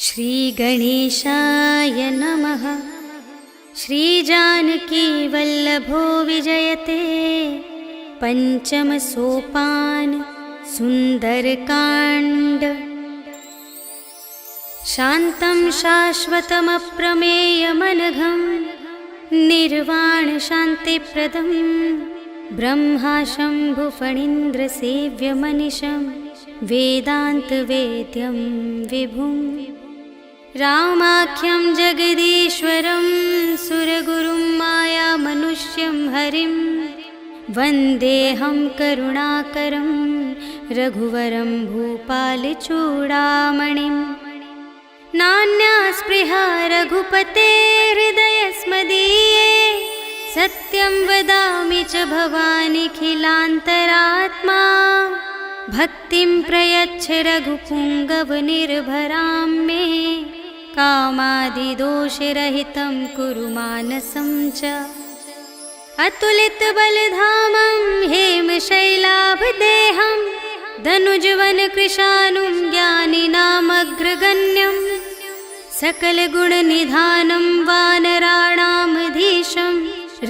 श्रीगणेशाय नमः। श्रीजानकीवल्लभो विजयते पंचम सोपान सुंदरकांड। शान्तं शाश्वतमप्रमेयमनघं निर्वाण शान्तिप्रदं ब्रह्मा शम्भुफणीन्द्रसेव्यमनिशं वेदान्तवेद्यं विभुं। रामाख्यं जगदीश्वरं सुरगुरुं मायामनुष्यं हरिं वन्देऽहं करुणाकरं रघुवरं भूपालचूडामणिं। नान्या स्पृहा रघुपते हृदयस्मदीये सत्यं वदामि च भवानिखिलान्तरात्मा। भक्तिं प्रयच्छ रघुपुङ्गवनिर्भरां मे कामादिदोषरहितं कुरु मानसं च। अतुलितबलधामं हेमशैलाभदेहं धनुजवनकृशानुं ज्ञानिनामग्रगण्यं सकलगुणनिधानं वानराणामधीशं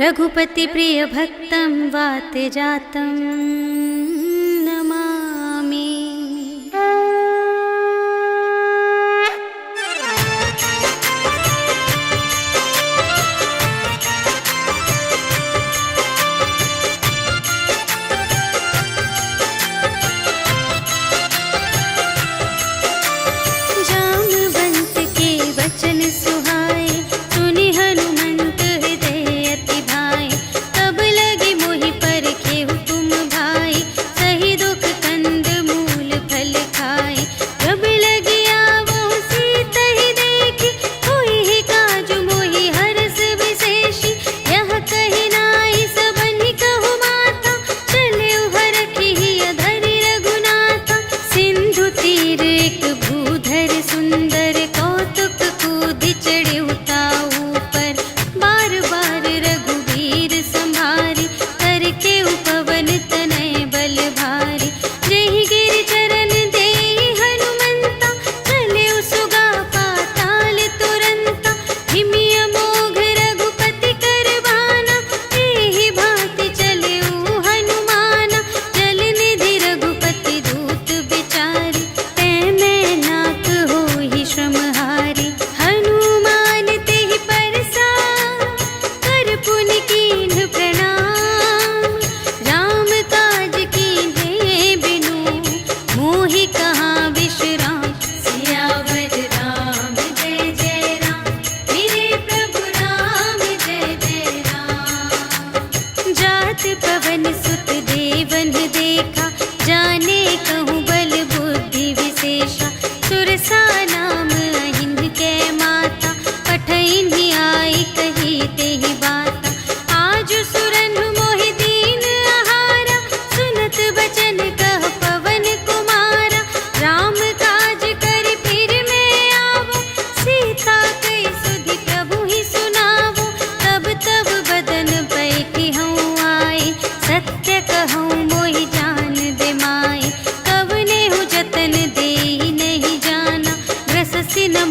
रघुपतिप्रियभक्तं वातजातं नमामि।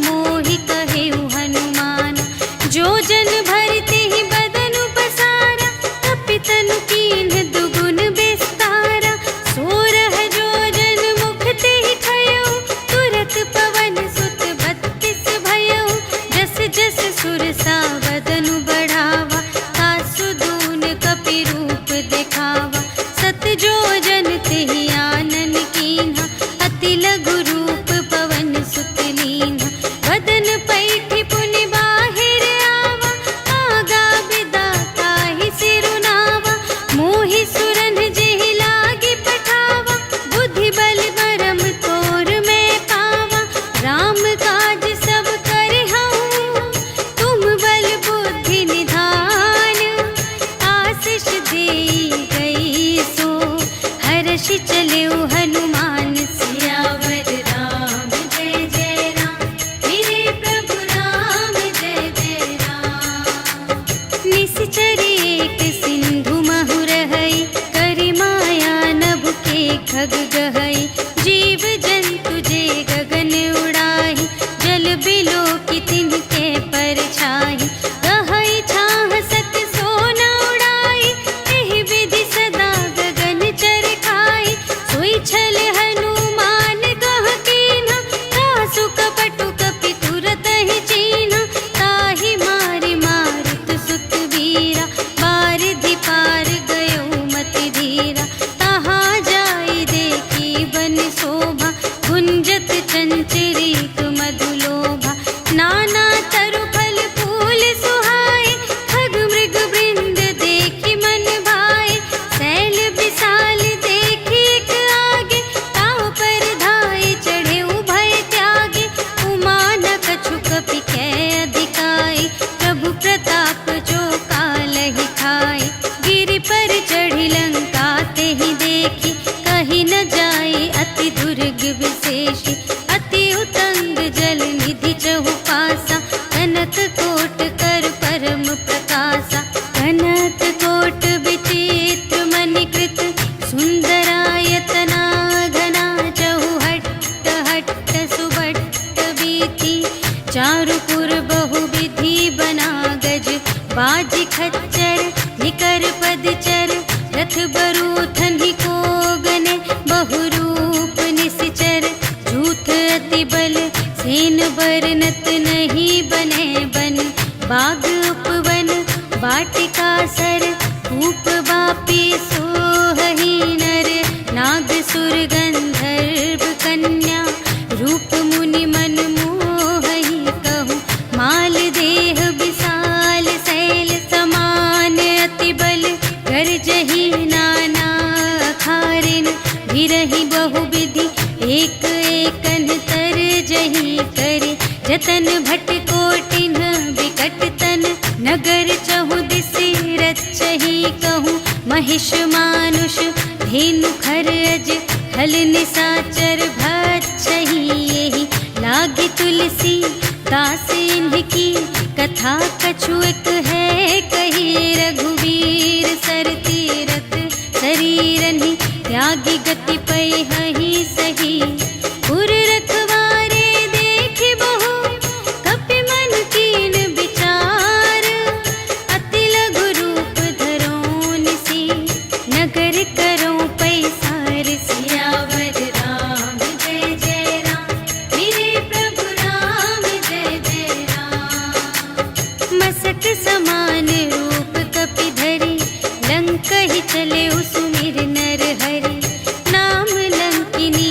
मोहि कहेउ हनुमान जो जन भरते कटु कपटु कपि तुरत ही चीन्हा, ताहि मारि मारुत सुत वीरा। बारिधि पार गयो मति धीरा, तहाँ जाई देखी बन शोभा। गुंजत चंचरीक मधुलोभा, नाना तरु फल फूल सुहाए। खग मृग वृंद देखी मन भाए, शैल विशाल देखी एक आगे। ताव पर धाये चढ़े उभय त्यागे, उमा न कछु कपि कै अधिकाई। प्रभु प्रताप जो कालहि खाए, गिरि पर चढ़ी लंका तेहि देखी। कही न जाई अति दुर्ग विशेषी, अति उतंग जल निधि चहु पासा। कनक कोट कर परम प्रकाशा, कनक कोट विचित्र मणिकृत। सुंदरायतना घना चहु हट्ट हट्ट सुबट्ट बीती। चारुपुर बहुविधि बना गज, बाजी खच्चर निकर पदचर। रथ बरूथन ही को गने, बहुरूप निसिचर। झूठ अति बल सेन बरनत नहीं बने बन। बाग उपवन वाटिका सर, कूप बापी सोहहि नर। नाग सुर गंधर्व कन्या, रूप मुनि मन मोहहि कहूँ। माल देह विशाल शैल समान, अति बल गरजहि नाना अखारिन। भिरहि बहुविधि एक एकन तरजहि करे। जतन भट कोटिन विकट तन, नगर चहु दिसि रचहि कहूँ। महिष मानुष धेनु खर अज, खल निसाचर भक्षहि एहि। लागी तुलसी दास इनकी, कथा कछु एक है कही। रघुवीर सर तीरथ शरीरनि, त्यागी गति पैहि सही। पुर रखवारे देखि बहु, कपि मन कीन विचार। अति लघु रूप धरो निसी, नगर करो पैसार। सियावर राम जय जय राम, मेरे प्रभु राम जय जय राम। मसक समान रूप कपि धरि, लंक ही चले सुमिर नर हरि। नाम लंकिनी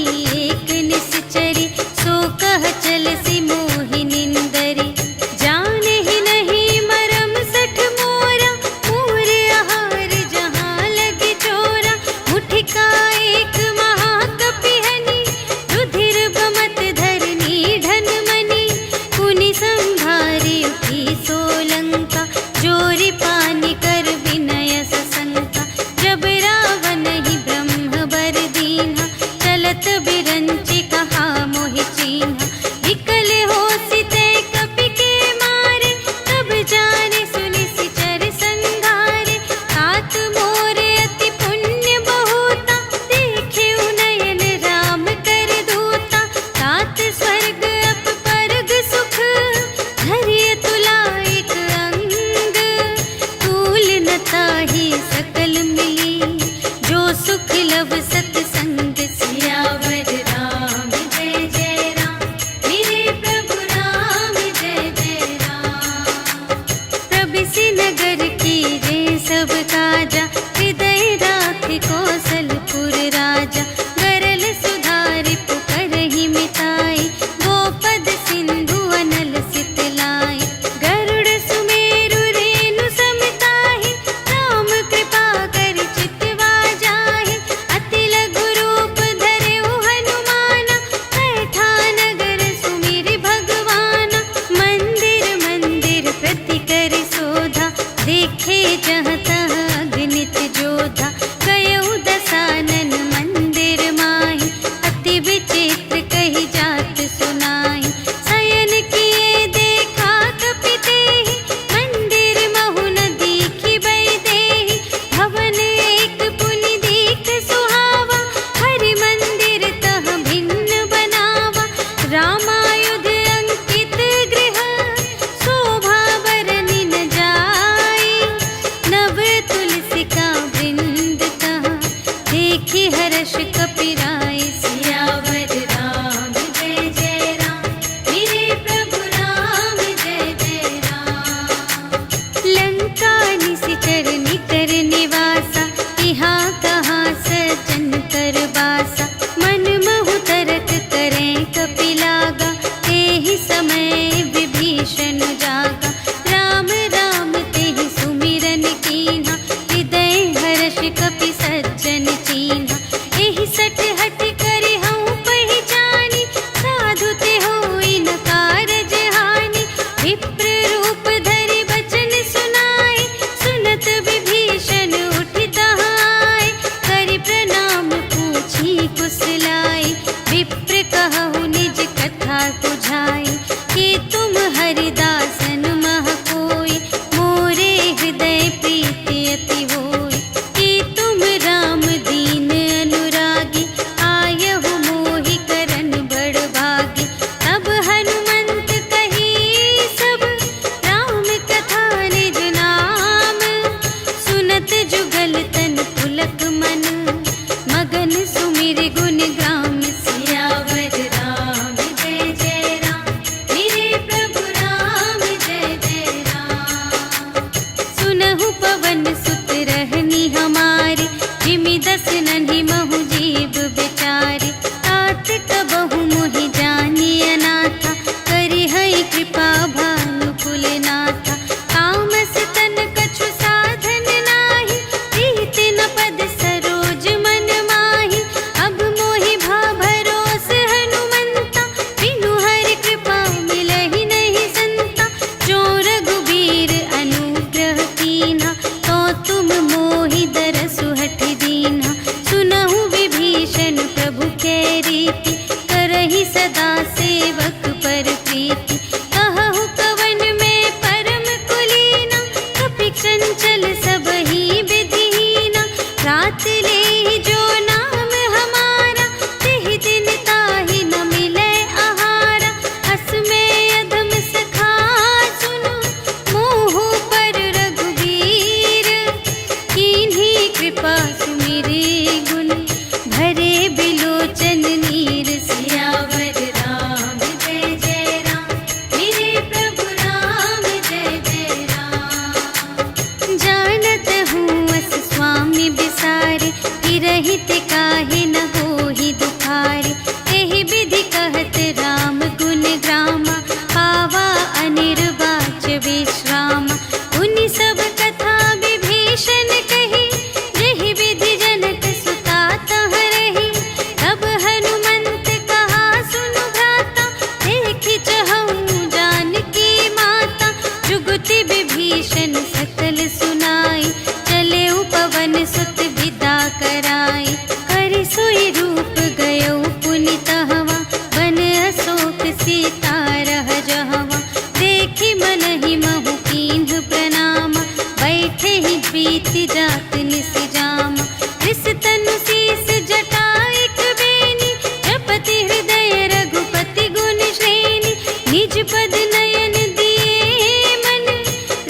निज पद नयन दिए मन,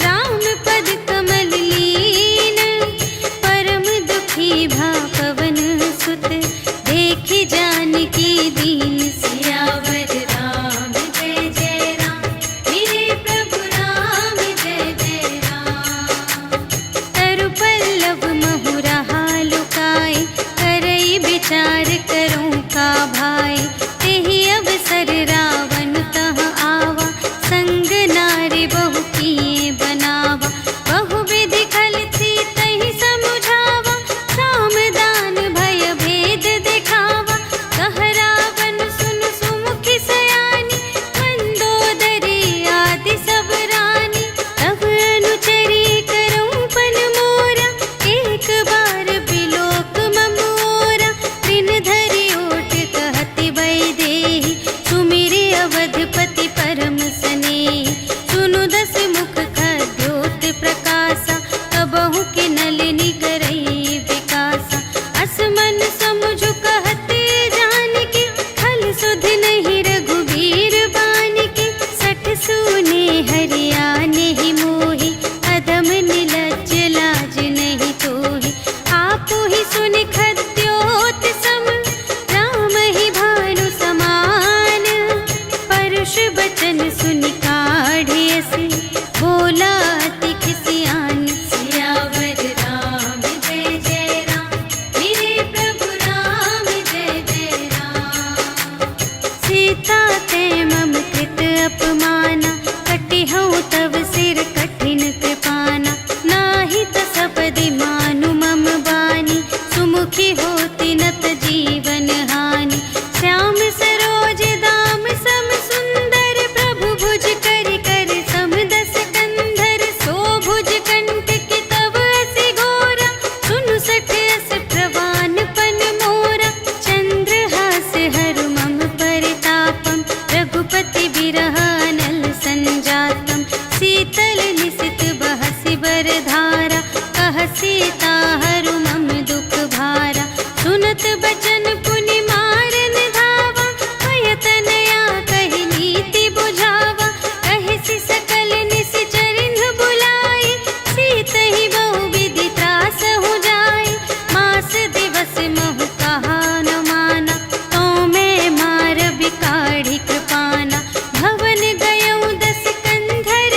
राम पद कमल लीन। परम दुखी भा पवन सुत, देखि जानकी दीन। सियावर राम जय जय राम, मेरे प्रभु राम जय जय राम। तरु पल्लव महुरहा लुकाए, करई विचार करूं का भाई। तेहि अवसर रावण तह आवा, संग नारी बहु किए बनावा। बहु विधि खल थी तहि समुझावा, साम दान भय भेद दिखावा। कह रावण सुन सुमुखी सयानी, मंदोदरी आदि सब रानी। तब अनुचरी करऊं पन मोरा, एक बार बिलोक ममोरा। दिन धरि ओट कहति वैदेही, सुमिरि अवधपति परम स्नेही। सुनु दस मुख खद्योत प्रकाशा, कबहु के नलिनी करई विकासा। असमन समुझु कहते जानकी, खल सुध नहीं रघुबीर बानिकी। सठ सूने हरियाने ही मोहि, अधम निलज्ज लाज नहीं तोहि। आपु ही सुनि खद्योत सम, राम ही भानु समान। परुष बचन सुनि काढ़ियसि, बोला अति खिसियान। सियावर राम जय जय राम, मेरे प्रभु राम जय जय राम। सीता ते मम कृत अपमाना, कटिहउँ तव सिर कठिन कृपाना। नाही त सपदि मानु मम बानी, सुमुखी होती नत जीवन हानि। श्याम सरोज दाम सम सुंदर, प्रभु भुज कर कर सम दस कंधर। सो भुज कंठ की तब असी घोरा, सुनु सठ अस प्रवान पन मोरा। चंद्रहास हरु मम परितापम, रघुपति बिरह अनल संजातम। शीतल निसित बहसि बरधारा, कह सीता हरु मम दुख भारा। सुनत बचन पुनि मारन धावा, भय तनया कहि नीति बुझावा। कहिसि सकल निसिचरिन बुलाई, सीतहि बहु विधि त्रासहु जाई। मास दिवस महु कहा न माना, तो मैं मार बिकाढ़ी कृपाना। भवन गयऊँ दस कंधर,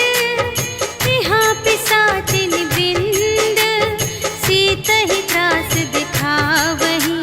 यहाँ पिसाचिन वृंद। सीतहि त्रास दिखावही,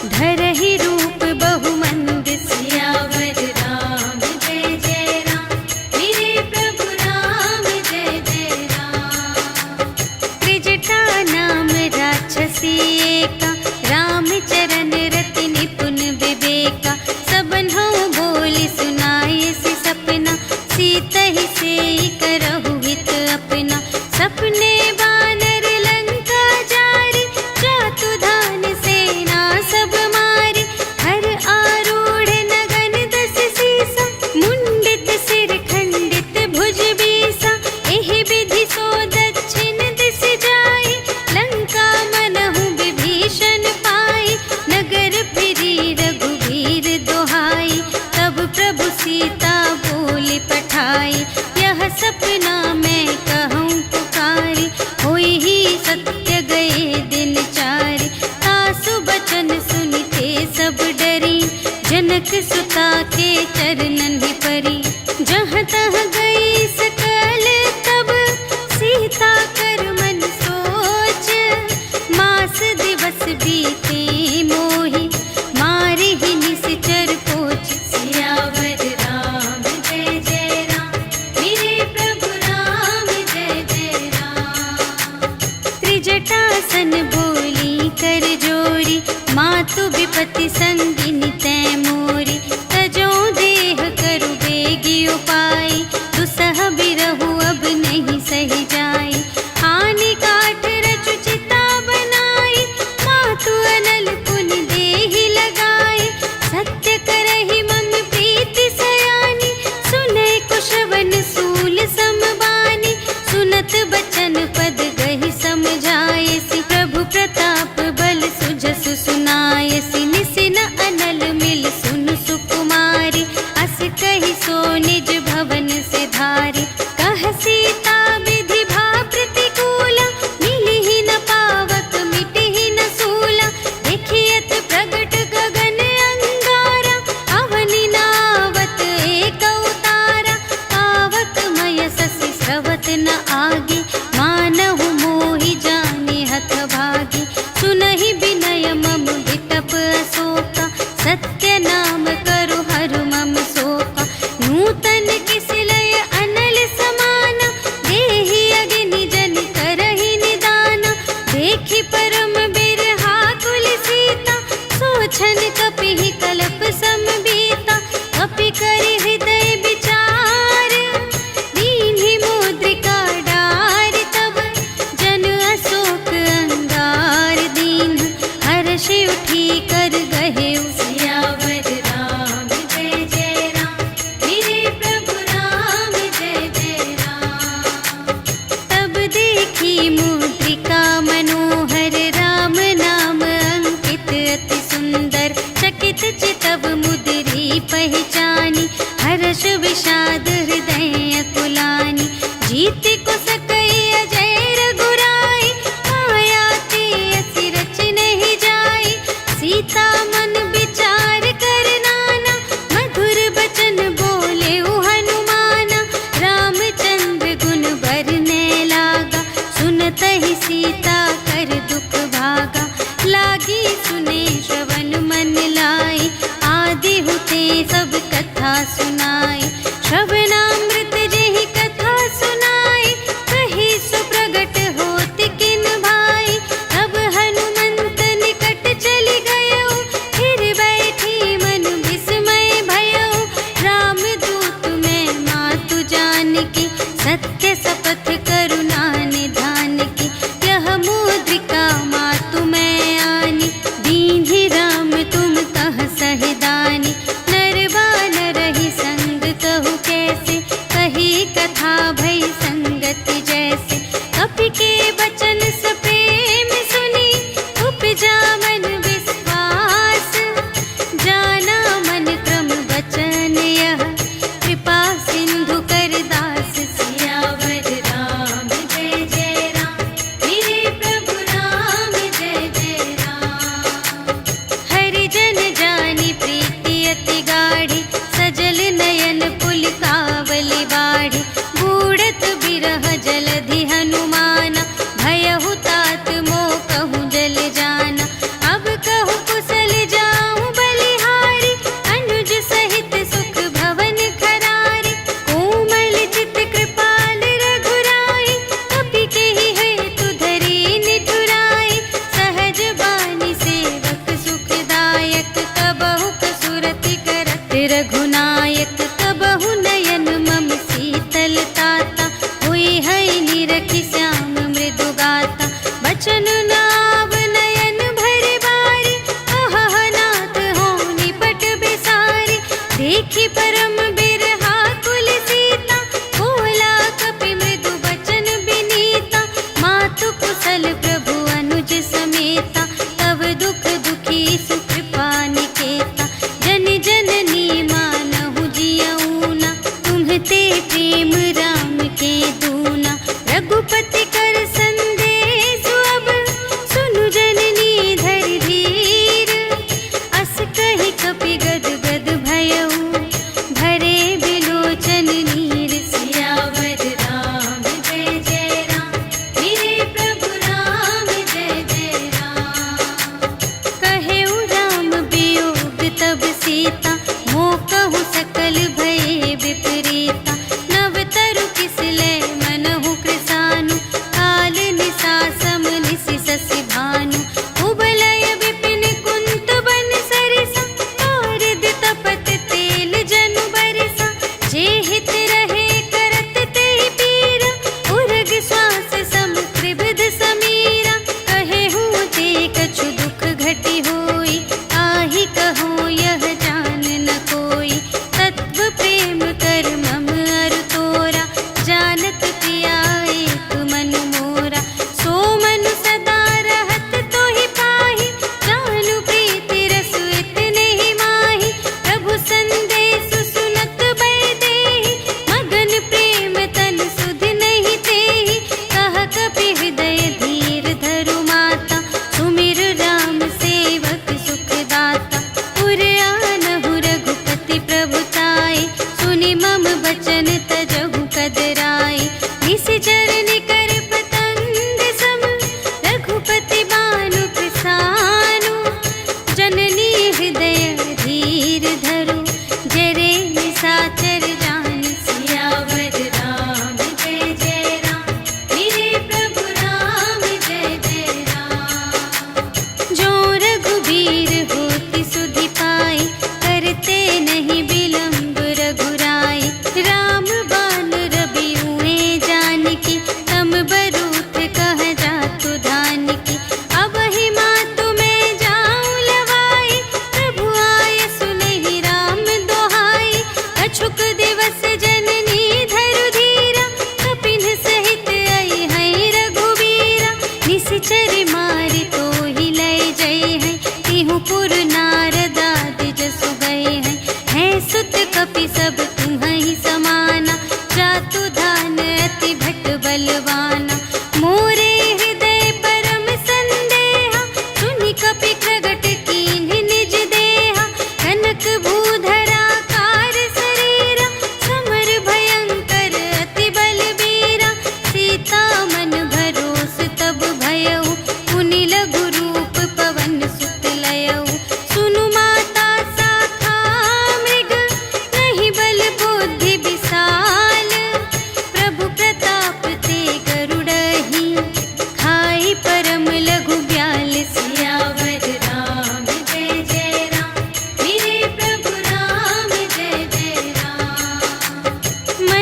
धरहि रूप बहुमंद। सियावर राम जय जय राम, मेरे प्रभु राम जय जय राम। त्रिजटा नाम राक्षसी एका, राम चरण रति निपुण विवेका। सबन्हु बोली सुनायसि सपना, सीतहि सेई करहु हित अपना। सपने बानर लंका जारी, जातु धान सेना सब मारी। हर आरूढ़ नगन दस सीसा, मुंडित सिर खंडित भुज बीसा। एहि विधि सो दक्षिण दिस जाई, लंका मनहु विभीषण पाई। नगर फिरी रघुवीर दोहाई, तब प्रभु सीता बोली पठाई। यह सपना मैं कहूँ पुकारी, होई ही सत्य गए दिन चारि। तासु बचन सुनिते सब डरी, जनक सुता के चरणन ही परी। जहाँ तहाँ गई सकल तब, सीता कर मन सोच। मास दिवस बीते मोहि, मारि ही निसिचर पोच। सियावर राम जय जय राम, मेरे प्रभु राम जय जय राम। त्रिजटासन बोली कर जोरी, मातु विपति संगिनी तै मोरी। तजो देह करु बेगी उपाय, दुसह बिरहु अब नहीं सही जाई। हानि काठ रचु चिता बनाई, मातु अनल पुनि देहि लगाई। सत्य करहि मम प्रीति सयानी, सुनै कुशवन सूल समबानी। सुनत बचन पद गहि समझायसि, प्रभु प्रताप बल सुजसु सुनायसि। निसिन अनल मिल सुन सुकुमारी, अस कहि सो निज भव न आगे, मानहु मोहि जाने हथ भागे। सुनहि विनय मम विटप अशोका, सत्य नाम करु हरु मम शोका। नूतन किसलय अनल समाना, देहि अग्नि जन करहि निदाना। देखि परम बिरहा कुल सीता, सोछन कपिहि कल्प सम बीता। कपि करि हृदय विचार, दीन्हि मुद्रिका डार। तब जन अशोक अंगार, दीन हर्षि उठी कर गहेउ। सियावर राम जय जय राम, मेरे प्रभु राम जय जय राम। तब देखी मुद्रिका मनोहर, राम नाम अंकित अति सुंदर। चकित चितव मुद्री पहचानी, हर्ष विषाद हृदय अकुलानी। जीति को सकई अजय रघुराई, माया ते असि रच नहीं जाई। सीता मन विचार कर नाना, मधुर बचन बोले हनुमाना। रामचंद्र गुण बरने लागा, सुनतहि सीता कर दुख भागा। लागी सुने श्रवण मन लाई, आदि हुते सब कथा सुनाई। श्रवणामृत जेहि कथा सुनाई, कही सो प्रगट होत किन भाई। तब हनुमंत निकट चली गयो, फिर बैठी मन विस्मय भयो। रामदूत मैं मातु जानकी, सत्य शपथ करुणा निधान की। यह मुद्रिका मातु मैं आनी, दीन्हि राम तुम तह सहिदानी। नर बानर ही संग कहु कैसे, कही कथा भई संगति जैसे। कपि के बचन सप्रेम सुनी, उपजा मन विश्वास। जाना मन क्रम बचन यह, कृपा सिंधु कर दास। सियावर राम जय जय राम, मेरे प्रभु राम जय जय राम। हरिजन जानी प्रीति अति गाढ़ी, सजल नयन पुलिकावली बाढ़ी। बूढ़त बिरह जलधि हनुमाना, भयहु तात मोह कहूँ जल जाना। अब कहूँ कुशल जाऊँ बलिहारी, अनुज सहित सुख भवन खरारी। कोमल चित कृपाल रघुराई, कपि केहि हेतु धरि निठुराई। सहज बानी सेवक सुखदायक, कबहु कसुरति करत रघुनायक। तबहु नयन मम शीतल ताता, हुई है निरखि श्याम मृदु गाता। बचन नाव नयन भर बारी, अहह नाथ हो निपट बिसारी। देखी परम बिरहा कुल सीता, बोला कपि मृदु बचन बिनीता। मातु कुशल प्रभु अनुज समेता, तब दुख दुखी सुकृपा निकेता। जन जननी मानहु जियऊना, तुम्हते प्रेम राम के दूना। रघुपति कर संदेश अब, सुनु जननी धरि धीर। अस कहि कपि गद गद भयऊ, भरे बिलोचन नीर। सियावर राम जय जय राम, मेरे प्रभु राम जय जय राम। कहेउ राम वियोग तब सीता, मोह कहूँ सकल भये विपरीता। नव तरु किसलय मनहु कृसानु, काल निसा सम निसि शशि भानु। उबलय विपिन कुंत बन सरिसा, पारद तपत तेल जनु बरसा। जे हित रहे करत तेहि पीरा, उरग श्वास सम त्रिविध समीरा। कहेहु ते कछु दुख घटी होई, आहि कहूँ यह जान न कोई। तत्व प्रेम कर मम अरु तोरा, जानत पिया एक मन मोरा। सो मन सदा रहत तोहि पाहि, जानु प्रीति रसु इतने ही माहि। प्रभु संदेश सुनत बै देहि,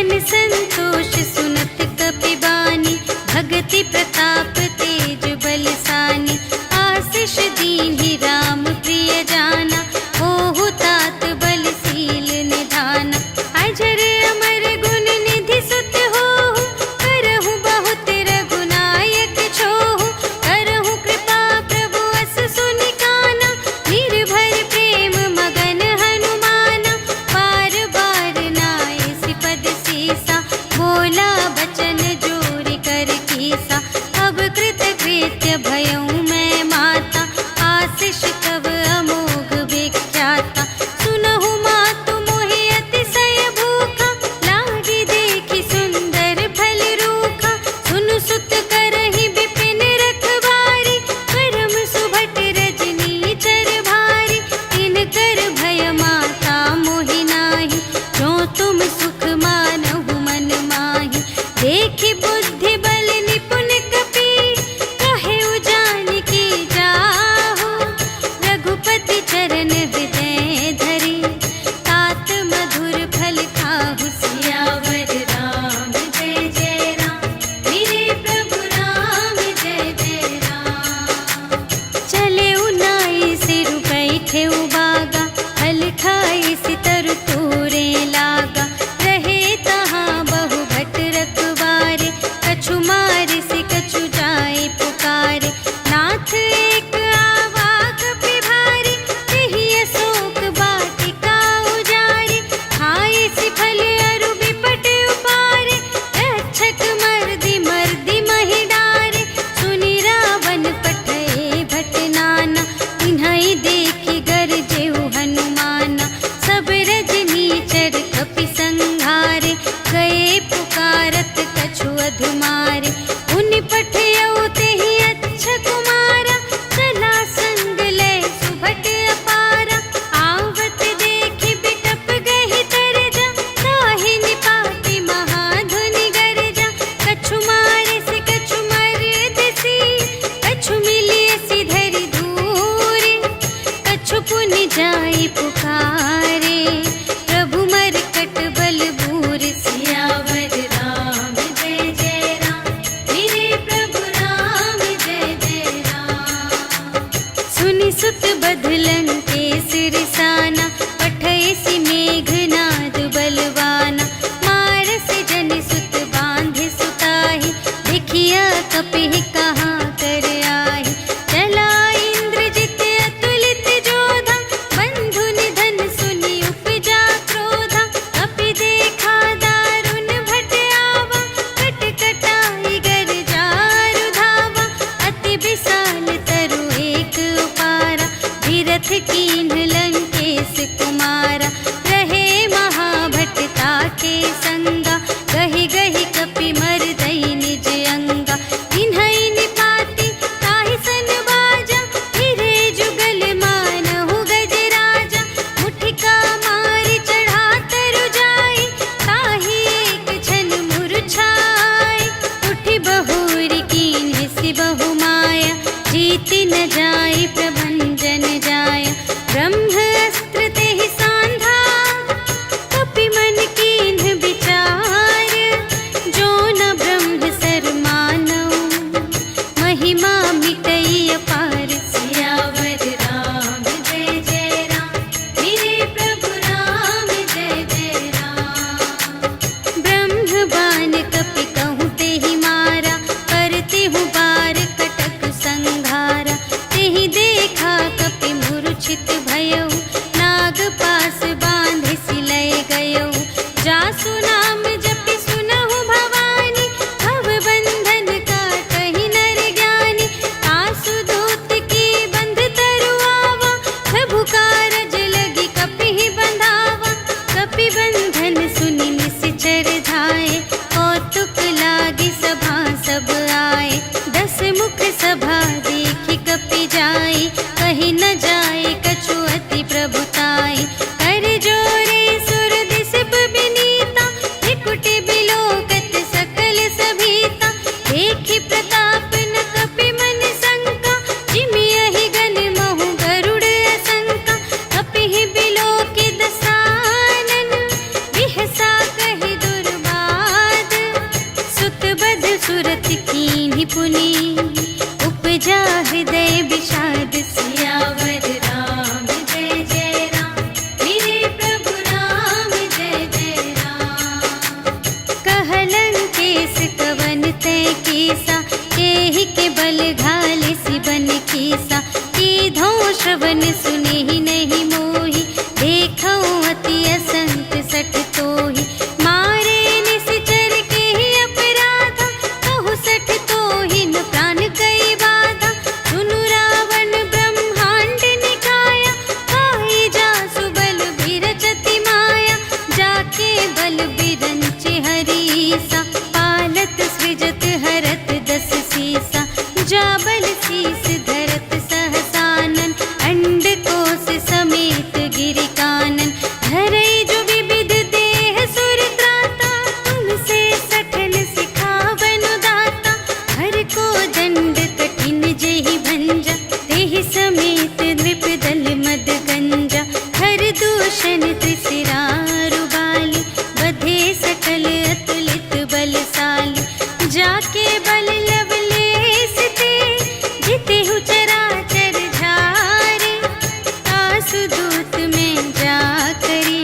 मन संतोष सुनत कपिबानी, भगति प्रताप तेज बलसानी। आशीष दीन्हि राम प्रिय जाना, ओहु तात बलशील निधाना। अजर अमर गुण निधि सुत होहु, करहु बहुत रघुनायक छोहु। करहु कृपा प्रभु अस सुनि काना, निर्भर प्रेम मगन हनुमाना। बार बार नाय सिपद सीसा, बोला बचन जोरि कर कीसा। अब कृत कृत्य भयउ मैं माता, आशीष तब अमोघ विख्याता। सुनहु मातु मोहि अतिशय भूखा, लागी देखि सुंदर फल रूखा। सुनु सुत करहि विपिन रखवारी, परम सुभट रजनी चर भारी। तिनकर भय माता मोहि नाही, जो तुम सुख मानहु मन माही। देखि बुद्धि बल निपुण कपि, कहे जानकी जाहु। रघुपति चरण हृदय धरि, तात मधुर फल खाहु। सियावर राम जय जय राम, मेरे प्रभु राम जय जय राम। चले उनाई सिर बैठे उबागा, फल खाई सितर तोरे लागा। रहे तहाँ बहु भट रखवारे, कछु मारे से कछु जाए पुकारे। नाथ एक आवा कपि भारी, तेहि अशोक वाटिका उजारी। खाए सि फल अरु बिपट उपारे, रक्षक मर्दि मर्दि महि डारे। सुनि रावण पठए भट नाना, तिन्हइ देखि गरजेउ हनुमाना। सब रजनी चर कपि संघारे, गए पुकारत कछु अधुमारे। उनि पठयउ तेहि अच्छा कुमारा, चला संग लय सुभट अपारा। आवत देखि बिटप गहि तरजा, ताहि निपाति महाधुनि गरजा। कछु मारे से कछु मरदेसी, कछु मिलिए सि धरि दूरे। कछु पुनि जाई पुकारे, प्रभु मरकट बल बूरे। सियावर राम जय सुरत कीन्ही पुनि उपजा हृदय विषाद सियावर राम जय जय राम मेरे प्रभु राम जय जय राम। कहलन केस कवन तय केसा केहि के बल घाले सिबन केसा कीधो श्रवण सुने ही नहीं मोहि देखो अति असंत सठ तोहि मारे निश्चर के ही अपराधा कहु सठ तोहि न प्राण गई बाधा सुनु रावण ब्रह्मांड निकाया पाई जासु बल बिरचति माया जाके बल बिरंचे हरीसा पालत सृजत हरत दस सीसा जा बल शीस धरत सहसानन अंड कोश समेत गिरि कानन धरई जो विविध देह सुर त्राता तुमसे सठन सिखावन दाता हर को दंड कठिन जेहि भंजा तेहि समेत नृप दल मद गंजा हर दूषण त्रिशिरारु बाली बधे सकल अतुलित बलशाली जाके बल लवलेस ते जितेहु चराचर झारे आसु दूत में जा करे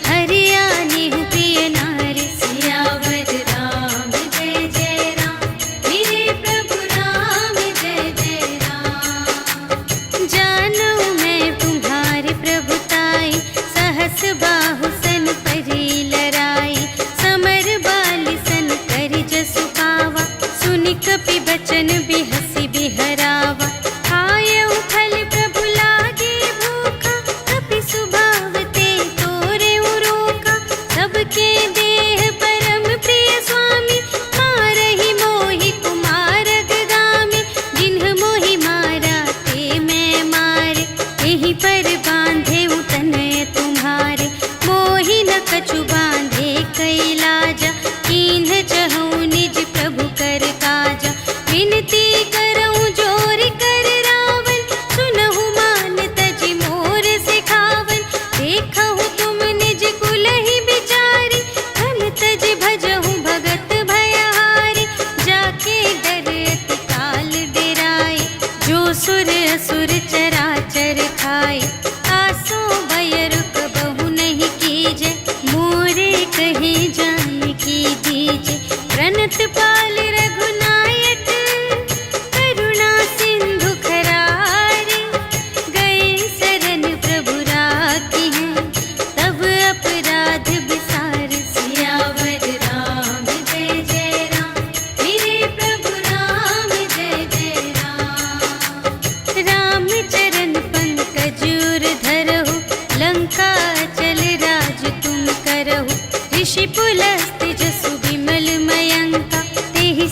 हरियाणि प्रिय नारी सियावर राम जय जय राम मेरे प्रभु राम जय जय राम। जानो मैं तुम्हारी प्रभुताई सहस बाहु सन परी लराई समर बाली सन करि जसु पावा सुनि कपि बचन बिहसि बिहरावा खायउ फल प्रभु लागे भूखा कपि सुभावते तोरे रोका सबके देह परम प्रिय स्वामी मारहि मोहि कुमार गगामी जिन्ह मोहि मारा ते मैं मारे यही पर बांधे तनय तुम्हारे मोहि न कछु बांधे कैलाजा कीन्ह चहु निज प्रभु कर काजा विनती करऊं जोर कर रावण सुनहु मान तजि मोर सिखावन देखहु तुम निज कुल ही बिचारी धन तजि भजहु भगत भयहारी जाके डर अति काल डेराए जो सुर असुर चराचर खाए आसो भय रुक बहु नहीं कीजे मोरे कहे जान की दीजे प्रणत पाल रघुनायक करुणा सिंधु खरारे गए शरण प्रभु राखी हैं तब अपराध विसार सियावर राम जय जय राम मेरे प्रभु राम जय जय राम। राम चरण पंकज उर धरहु लंका चल राज तुम करहु ऋषि पुलस्त्य जसु विमल मयंका तेहि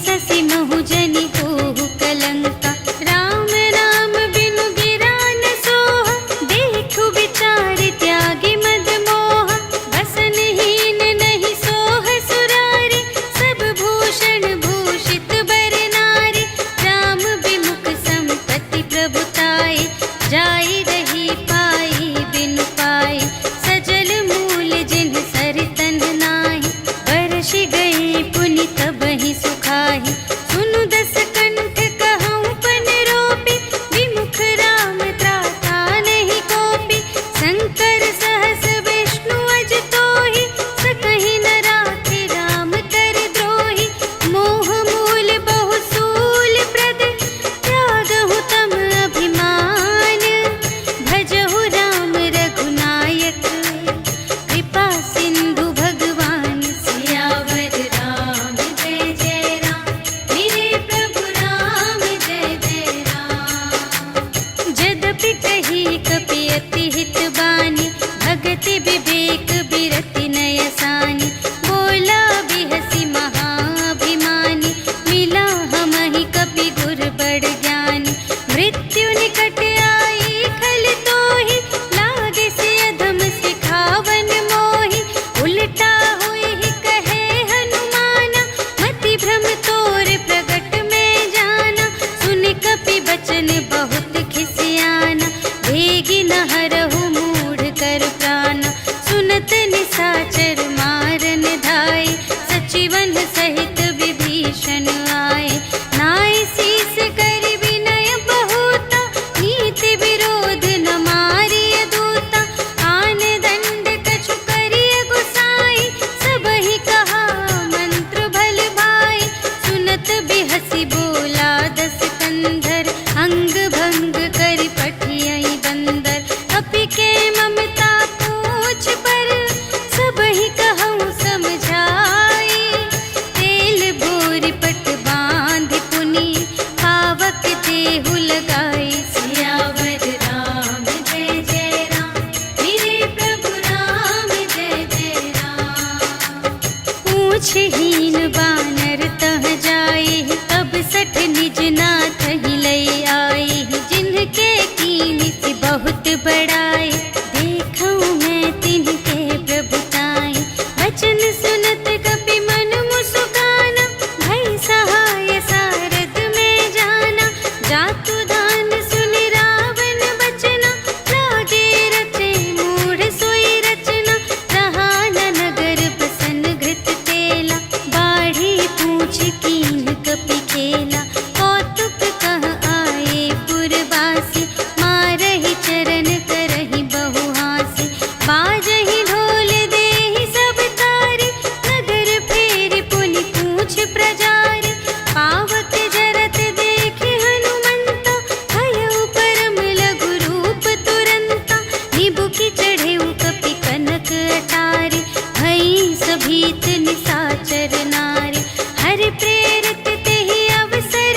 पूछहीन बानर तह जाए, तब सठ निज नाथ ही लई आए। जिनके कीन से बहुत बड़ाए, देखूं मैं तिनके प्रभुताई। वचन सुनत कपि मन मुस्काना, भई सहाय सारद में जाना। जातु दान सुनि रावण बचना, लागे रचे मूढ़ सोई रचना। रहा न नगर प्रसन्न घृत तेला, बाढ़ी पूछ कीन कपि खेला। कौतुक कह आए पुरवासी, मारहि चरण करहि बहु हासी। बाजहि ढोल देहि सब तारी, नगर फेरि पुनि पूछ प्रजारी। पावक जरत देखि हनुमंता, भयउ परम लघु रूप तुरंता। निबुकि चढ़ेउ कपि कनक अटारी, भई सभीत निसाचर नारी। हरि प्रेरित तेहि अवसर,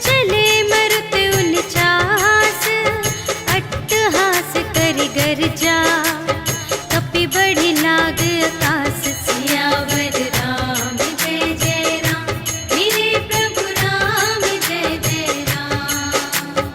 चले मरुत उनचास। अट्टहास करि गर्जा, कपि बढ़ि लाग आकाश। सियावर राम जय जय राम, मेरे प्रभु राम जय जय राम।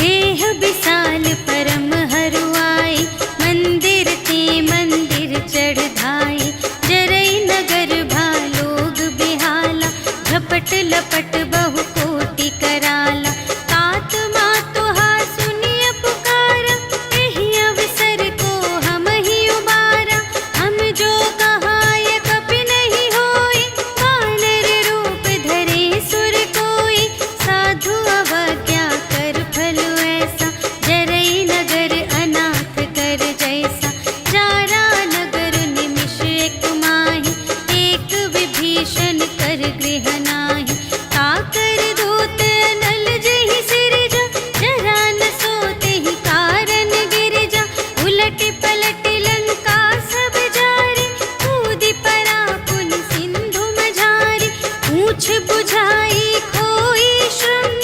देह विशाल परम हरुआई, मंदिर ते मंदिर चढ़ धाई। जरई नगर भालोग बिहाला, झपट लपट बहु कोटि कराला। तात मातु हा सुनिय पुकारा, एहि अवसर को हम ही उबारा। हम जो कहाय कपि नहीं होई, वानर रूप धरे सुर कोई। साधु अवज्ञा कर फल ऐसा, जरई नगर अनाथ कर जैसा। जारा नगर निमिष एक माहि, एक विभीषण कर गृह नाही। काकर दूत अनल जहि सिरजा, जरा न सोतेहि कारण गिरजा। उलट पलट लंका सब जारे, कूदि परा पुनि सिंधु मझारे। पूछ बुझाई खोई श्रम,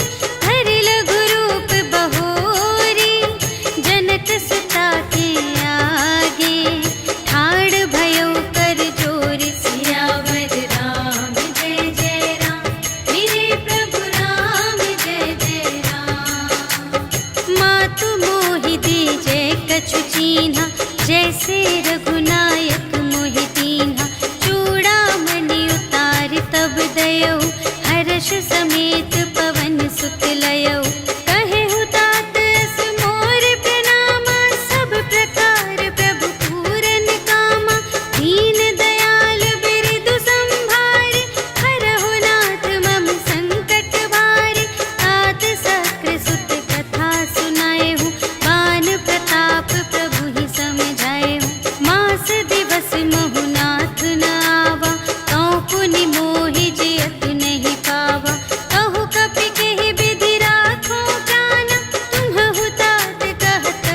धरि लघु रूप बहोरी। जनक सुता के आगे, ठाड़ भयउ कर जोरी। सियावर राम जय जय राम, मेरे प्रभु राम जय जय राम। मातु मोहि दीजे कछु चीन्हा, जैसे रघुनायक मोहि दीन्हा। चूड़ामणि उतारि तब दयौ, हर्ष समेत पवन सुत लयौ। कहेहु तात अस मोर प्रणामा, सब प्रकार प्रभु पूरन कामा। दीन दयाल बिरदु संभारे, हरहु नाथ मम संकट भारे। तात सक्र सुत कथा सुनाएहु, बान प्रताप प्रभु ही समझाएहु। मास दिवस मोहु नाथ न आवा, तौ पुनि मोहि जियत नहीं पावा। कहु कपि केहि विधि राखो प्राना, तुम्हहु तात कहत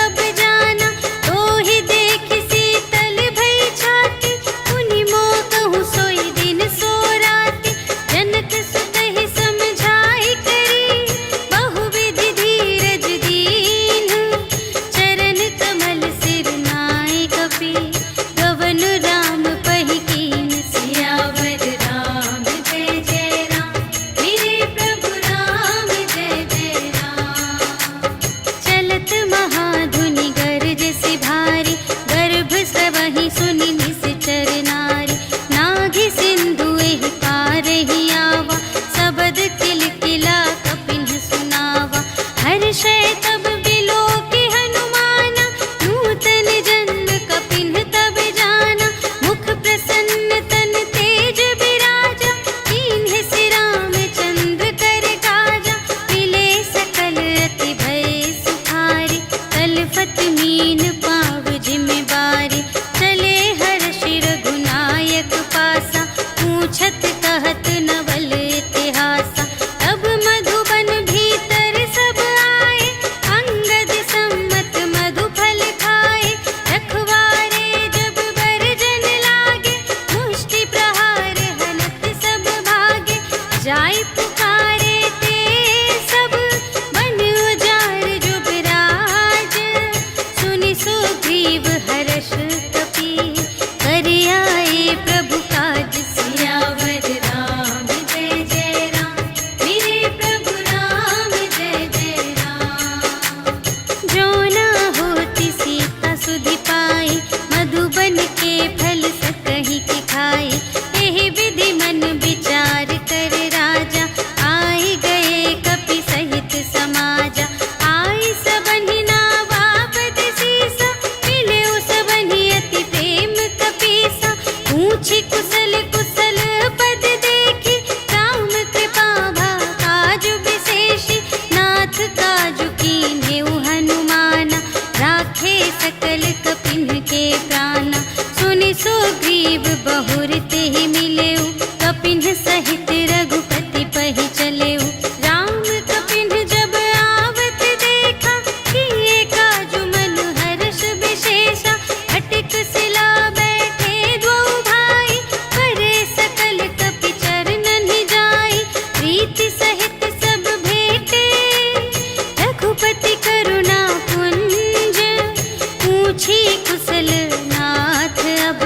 अब जाना। तोहि देखि शीतल भई छाती, पुनि मोह कहूँ सोई दिन सो राति। जनक सुतहि समझाई करी, बहु विधि धीरज दीन्ह। चरण कमल सिर नाय कपि, गवन राम पहि कीन। सियावर राम जय जय राम, मेरे प्रभु राम जय जय राम। चलत महाधुनि गरज से भारी, गर्भ स्रवहि सुनि निश्चर नारी। नाघि सिंधु एहि पार ही आवा, सबद किलकिला कपिन सुनावा। हर्षै तब बिलोकि हनुमाना, नूतन जन्म कपिन तब जाना। मुख प्रसन्न तन तेज बिराजा, कीन्हे सि रामचंद्र कर काजा। मिले सकल अति भय सुखारी, तलफत मीन पाव जिम्मेवारी। चले हर्षि रघुनायक पासा, पूछत कहत नवल इतिहासा। तब मधुबन भीतर सब आए, अंगद सम्मत मधु फल खाए। रखवारे जब बरजन लागे, मुष्टि प्रहार हनत सब भागे। जाय पुकारे ते सब, बन उजार जुबराज। सुनि सुग्रीव हर्ष कपि, कर आए प्रभु काज। ही मिलेऊ, कपिन सहित रघुपति पहि चलेऊ। राम कपिन जब आवत देखा, किए काजु मन हर्ष विशेषा। अटिक सिला बैठे दो भाई, करे सकल कपि चरणन ही जाई। प्रीति सहित सब भेटे, रघुपति करुणा पुंज। पूछी कुशल नाथ अब,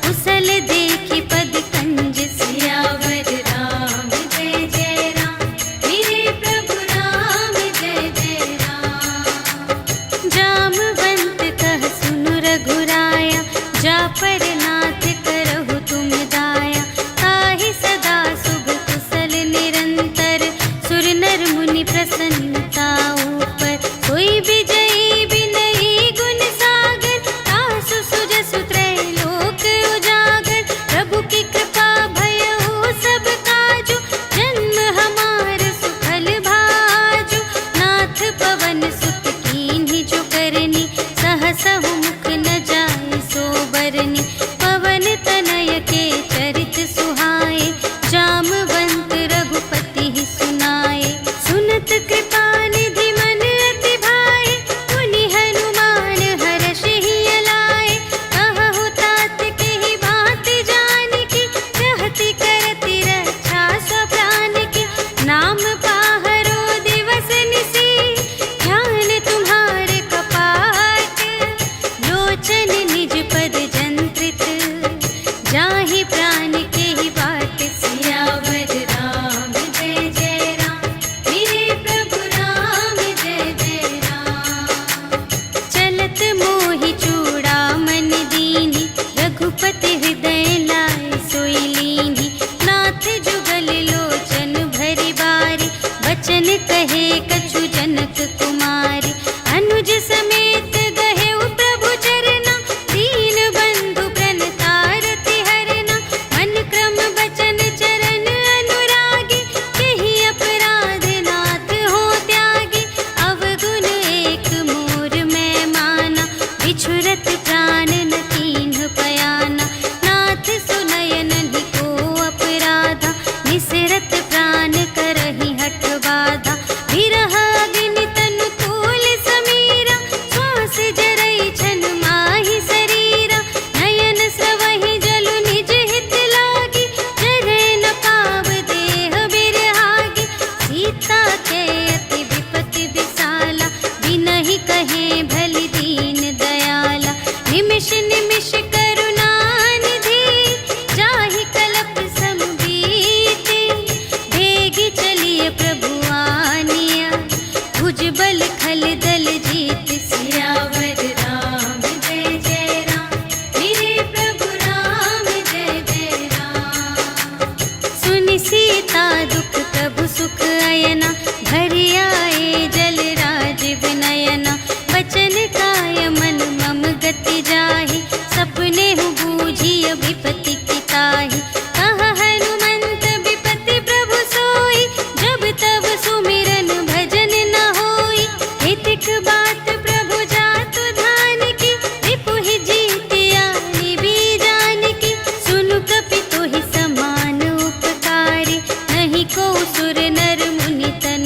कुशल देखी पद कंज। सियावर राम जय जय राम, मेरे प्रभु राम जय जय राम। जामवंत कह सुनु रघुराया, जा पर नाथ करहु तुम दाया। ताहि सदा शुभ कुशल निरंतर, सुर नर मुनि प्रसन्नता ऊपर। सोई विजयी विनयी गुण सागर, तासु सुजसु त्रैलोक उजागर। प्रभु की कृपा भयउ सब काजु, जन्म हमार सुफल भाजु। नाथ पवन सुत कीन्ही जो करनी, सहसहु मुख न जाय सो बरनी। पवन तनय के चरित सुहाए, जामवंत रघुपति ही सुनाए। सुनत कृपा निधि मन अति भाए, मुनि हनुमान हर्ष ही अलाए। कहु तात केहि बात जानकी, रहति करति रक्षा स्व प्राण की। नाम पाहरो दिवस निसी, ध्यान तुम्हारे कपाट। लोचन निज पद जंत्रित, जाहि प्राण केहि बाट। सियावर राम जय जय राम, मेरे प्रभु राम जय जय राम। चलत मोहि चूड़ामन दीन्ही, रघुपति हृदय लाय सोई लीन्ही। नाथ जुगल लोचन भरि बारी, बचन कहे कछु जनक कुमारी। अनुज समेत गहेउ प्रभु चरना, दीन बंधु प्रणतारति हरना। मन क्रम बचन चरण अनुरागी, केहि अपराध नाथ हो त्यागी। अवगुण एक मोर मैं माना, बिछुरत प्राण न कीन्ह पयाना। नाथ सुनयन को अपराधा, निसरत प्राण करहि हठ बाधा। विरह अग्नि तनु तोल समीरा, श्वास जरई छन माहि शरीरा। नयन स्रवहि जलु निज हित लागी, जरय न पाव देह बिरहागी। सीता के अति विपति विसाला, बिनहि कहे भलि दीन दयाला। निमिष निमिष करुणा निधि, जाहि कलप सम बीति। भेगी चलिए प्रभु आनिया, भुजबल खल दल जीत। सियावर राम जय जय राम, मेरे प्रभु राम जय जय राम। सुनि सीता दुख प्रभु सुख अयना, भरि आए जल राज विनयना। बचन काय मन मम गति जाहि, सपने हूँ बूझी विपति की ताहि। कहा हनुमंत विपति प्रभु सोई, जब तब सुमिरन भजन न होई। हितिक बात प्रभु जातु धान की, रिपु ही जीतिया निबी जान की। सुनु कपि तोहि समान उपकारी, नहीं को सुर नर मुनि तन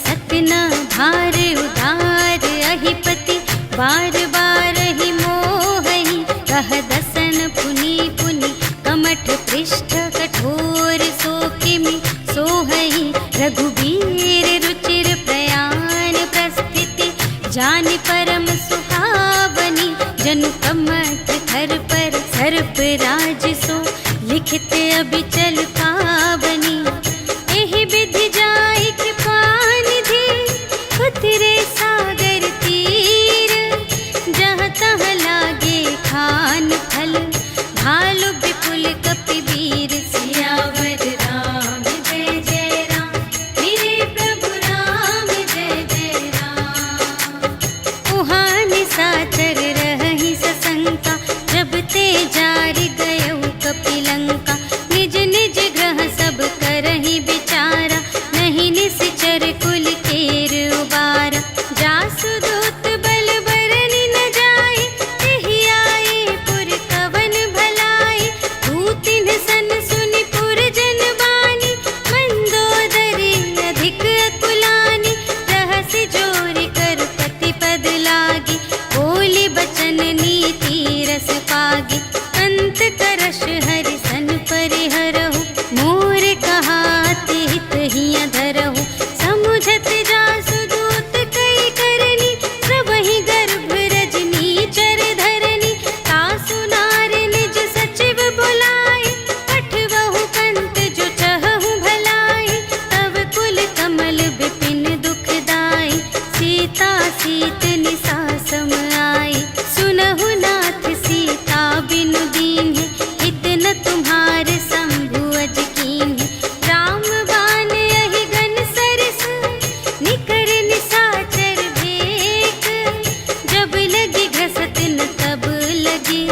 सतना भार उदार अहिपति बार बार ही मोहहि कह दसन पुनि पुनि कमठ पृष्ठ कठोर सो किमि सोहहि रघुबीर रुचिर प्रयाण प्रस्थिति जानि परम सुहावनी जनु कमठ धर पर सर्प राज सो लिखित अबिचल पावनी एहि विधि जाय कृपा निधि उतरे सागर तीर जहाँ तहाँ लागे खान फल भालु विपुल कपिवीर सियावर राम जय जय राम मेरे प्रभु राम जय जय राम। उहाँ निशाचर रहहि सशंका जब ते जार गयउ कपिलंका निज निज ग्रह सब करहि विचारा नहीं निश्चर कुल केर उबारा जासु दूत बल बरनि न जाए तेहि आए पुर कवन भलाए दूतिन सन सुनि पुर जन बानी मंदोदरी अधिक अकुलानी रहसि जोरि कर पति पद लागी बोली बचन नीति रस पागी अंत करश हरि सन परिहरहु मोर कहाति हित हिय धरहु समुझत जासु दूत कई करनी सबहि गर्भ रजनी चर धरनी तासु नार निज सचिव बुलाए पठवहु कंत जो चहहु भलाए तव कुल कमल विपिन दुखदाई सीता सीत निसा सम आई सुनहु नाथ सीता बिनु दीन्हि हित न तुम्हार शंभु अज कीन्हि राम बाण यहि गन सरस निकर निशाचर भेक जब लगी घसत न तब लगी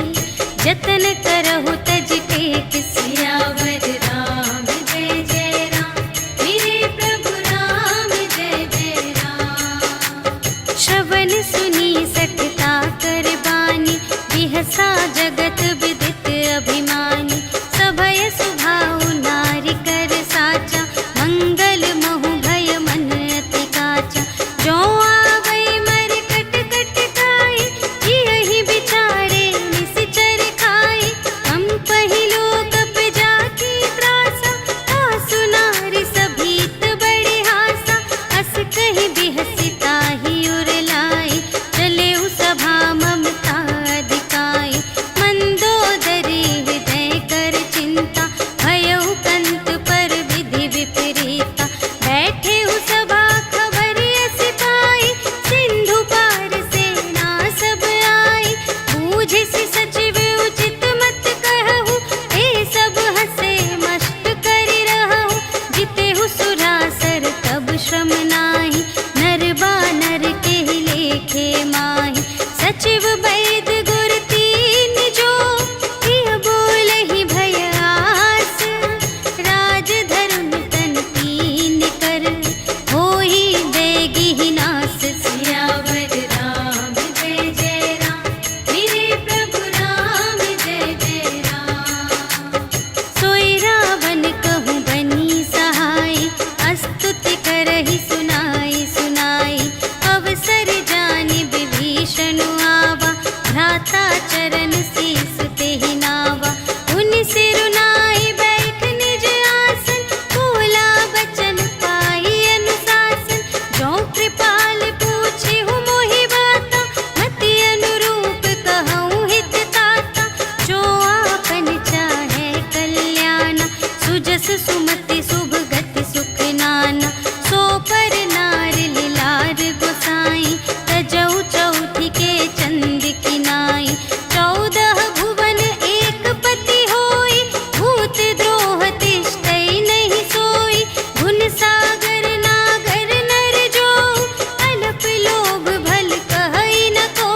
जतन करहु तज टेक सियावर राम जय जय राम मेरे प्रभु राम जय जय राम। श्रवण सुनी सठता कर बानी बिहसा जगत विदित अभिमानी सभय सुभाउ नारी कर साचा मंगल महु भय मन अति काचा जो आवै मर कट कट खाई जियहि बिचारे निश्चर खाई हम पहिलो कप जाकी त्रासा आसु नारी सभीत बड़े हासा अस कहि बिहसिता ही उर लाई चले उ सभा ममता अधिकाई मंदोदरी हृदय कर चिंता भयउ कंत पर विधि विपरीता बैठे उ सभा खबर अस पाई सिंधु पार सेना सब आई बूझिसि सचिव उचित मत कहु ए सब हसे मस्त करि रहु जितेहु सुरासर तब श्रम नाही नर बानर केहि लेखे माहि सचिव वैद गुर तीन जो किय बोलहि भय आस राज धर्म तन तीन कर होहि देगी नास सियावर राम जय जय राम मेरे प्रभु राम जय जय राम। सोई रावण कहूँ बनी सहाय अस्तुति करहि सुनाई सुनाई अवसर जानि विभीषण आवा भ्राता चरण शीस तेहि नावा उनि सिरुनाई बैठ निज आसन बोला बचन पाई अनुशासन जो कृपाल पूछेहु मोहि बाता मति अनुरूप कहूँ हित ताता जो आपन चाहे कल्याण सुजस सुमति शुभ गति सुख नाना सो पर नार लीलार गोसाई तजौ चौथी के चंद किनाई 14 भुवन एक पति होई भूत द्रोह तिष्ठै नहीं सोई गुण सागर नागर नर जो अलप लोभ भल कहै न को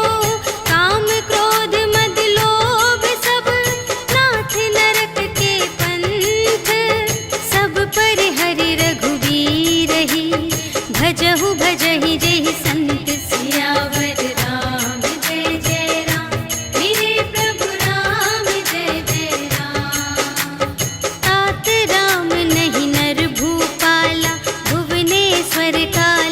काम क्रोध मद लोभ सब नाथ नरक के पंथ सब पर हरि रघुवीर ही भजहु भजहि जेहि संत सियावर राम जय जय राम मेरे प्रभु राम जय जय राम। तात राम नहीं नर भूपाला भुवनेश्वर काल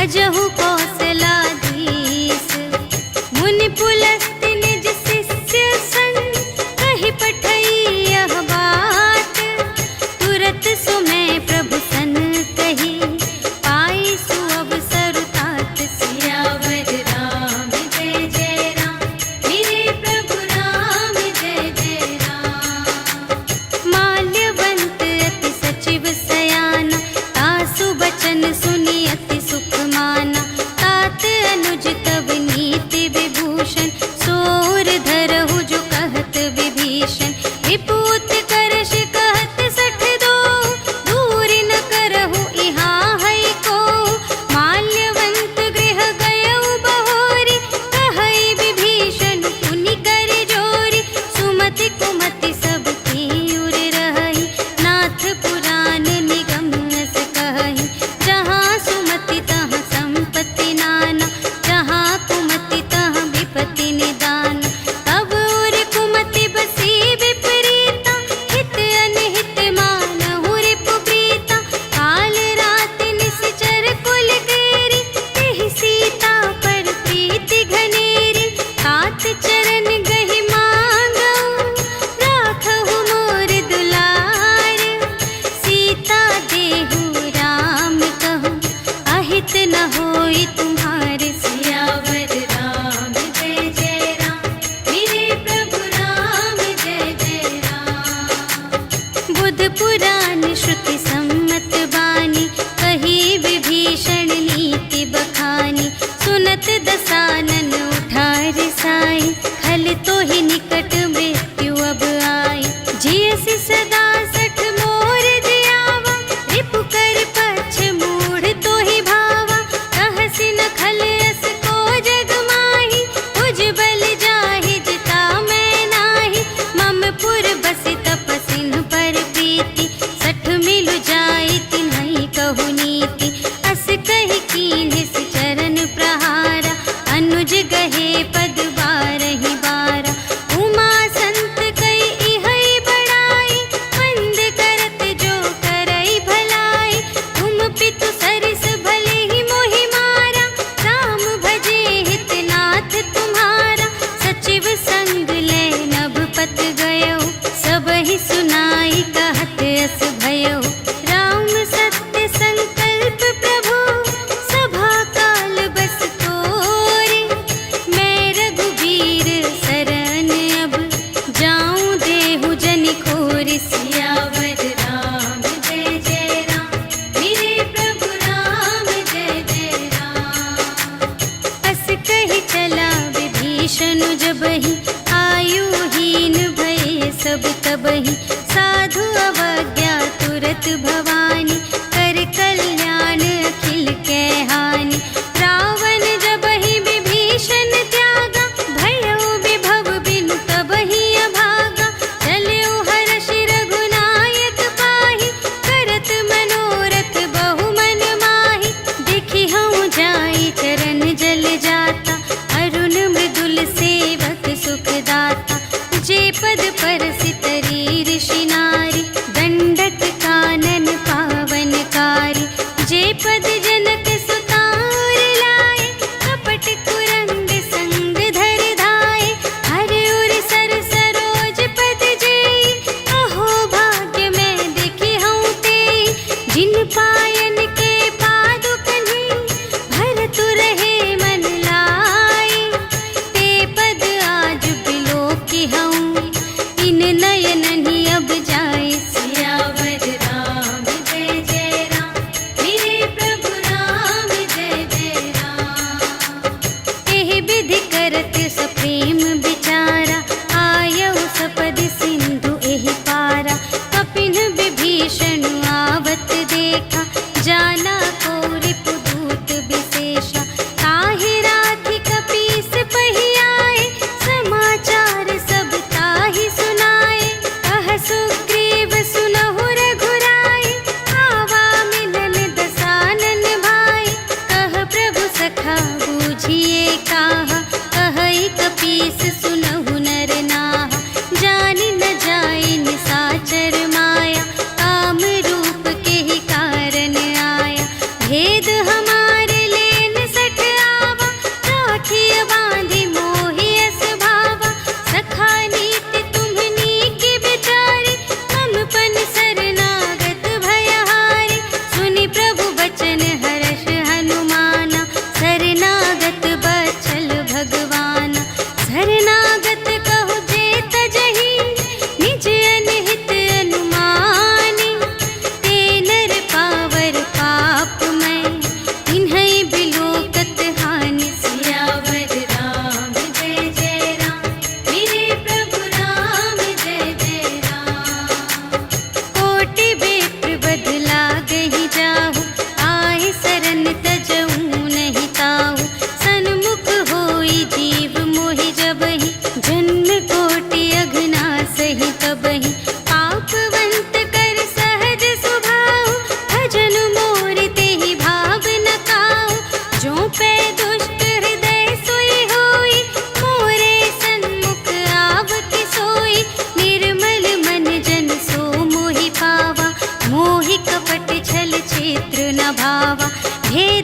भजहु कौशलाधीश। मुनि पुलस्त्य निज शिष्य संग, कहि पठई यह बात। तुरत सुमय प्रभु सन कही, पाई सुअवसर तात। सियावर राम जय जय राम, मेरे प्रभु राम जय जय राम। माल्यवंत अति सचिव सयाना, तासु बचन सुनि अति सुख माना। तात अनुज तब नीति विभूषण, सोर धरहु जो कहत विभीषण। विपूत करश कहत सठ दो, दूर न करहु इहाँ है को। माल्यवंत गृह गयउ बहोरी, कहई विभीषण पुनि कर जोरी। सुमति कुमति सब की उर रहई, नाथ पुराण निगम अस कहई। जहाँ सुमति तहाँ संपत्ति नाना, जहाँ कुमति तहाँ विपत्ति निदान। तब उर कुमति बसी विपरीता, हित अनहित मानहु रिपु प्रीता। काल रात निश्चर कुल केरी, तेहि सीता पर प्रीति घनेरी। तात चरण गहि मांगऊ, राखहु मोर दुलार। सीता देहु राम कहूँ, अहित न होई तुम्हारे। सियावर राम जय जय राम, मेरे प्रभु राम जय जय राम। बुध पुराण श्रुति सम्मत बानी, कही विभीषण नीति बखानी। सुनत दसानन उठा रिसाई, खल तो ही निकट मृत्यु अब आई। जियसि सदा सठ मोर जियावा, रिपु कर पक्ष मूढ़ तो ही भावा। कहसि न खल अस को जग माही, तुझ बल जाहि जिता मैं नाही। मम पुर बसि तपसिन पर प्रीति, सठ मिलु जाई तिन्हई कहु नीति। अस कहि कीन्हिस चरण प्रहारा, अनुज गहे पद बारहि बारा। उमा संत कई इहै बड़ाई, मंद करत जो करई भलाई। तुम पितु सरिस भले ही मोहि मारा, राम भजे हित नाथ तुम्हारा। सचिव संग ले नभ पत गयो, सबहि सुनाई कहत अस भयो। राम सत्य संकल्प प्रभु, सभा काल बस तोरे। मैं रघुबीर शरण अब, जाऊं देहु जनि खोरि। सियावर राम जय जय राम, मेरे प्रभु राम जय जय राम। अस कहि चला विभीषण जबहि, आयुहीन भये सब तबहि। साधु अवज्ञा तुरत भवानी, कर कल्याण अखिल के हानि। रावण जबहि विभीषण त्यागा, भयउ विभव बिनु तबहि अभागा। चलउ हर्षि रघुनायक पाहि, करत मनोरथ बहु मन माहि। देखि हऊँ जाई चरण जल जाता, अरुण मृदुल सेवक सुख दाता। जे पद परसि तरी ऋषि नारी, दंडक कानन पा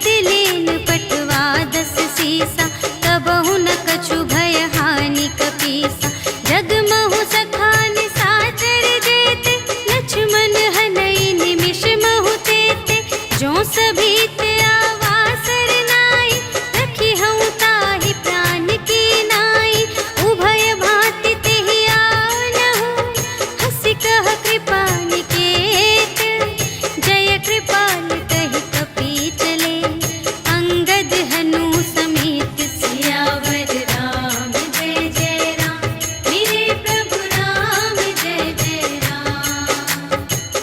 दिलेन पटवा 10 सीसा, तबहु न कछु भय हानि कपीसा। जगमहु सखान साचर जेते, लक्ष्मण हनई निमिष महु तेते। जो सभीत आवासर नाई, रखी हूँ ताहि प्राण की नाई। उभय भांति तेहि आनहु, हंसि कह कृपा निकेत। जय कृपाल कहि कपि चले, अंगद हनु समेत। सियावर राम जय जय राम, मेरे प्रभु राम जय जय राम।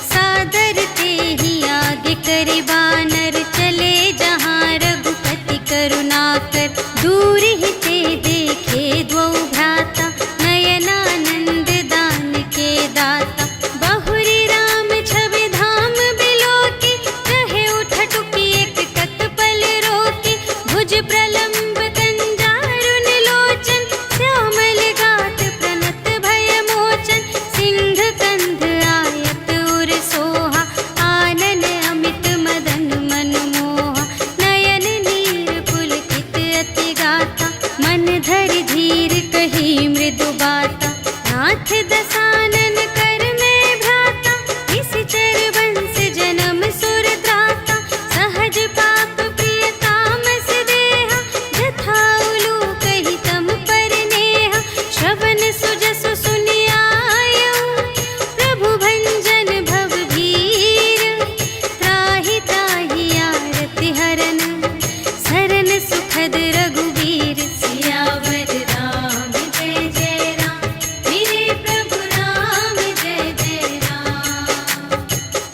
सादर तेहि आगे करि बानर, चले जहाँ रघुपति करुणाकर। दूर ही ते देखे द्वौ भ्राता, नयनानंद दान के दाता। बहुरी राम छवि धाम बिलोकी, रहे उठटुकी एक तत्पल रोकी। भुज प्रलंब कंजारुन लोचन, श्यामल गात प्रणत भय मोचन। सिंह कंध आयत उर सोहा, आनन अमित मदन मनमोहा। नयन नीर पुलकित अति गाथा, मन धरि धीर कही मृदु बाता। नाथ दसानन कर में भ्राता, निश्चर वंश जन्म सुर त्राता। सहज पाप प्रिय तामस देहा, जथा उलूक ही तम पर नेहा। श्रवण सुजसु सुनि आयऊ, प्रभु भंजन भव भीर। त्राहि त्राहि आरति हरन, सरन सुखद रघुवीर। सियावर राम जय जय राम, मेरे प्रभु राम जय जय राम।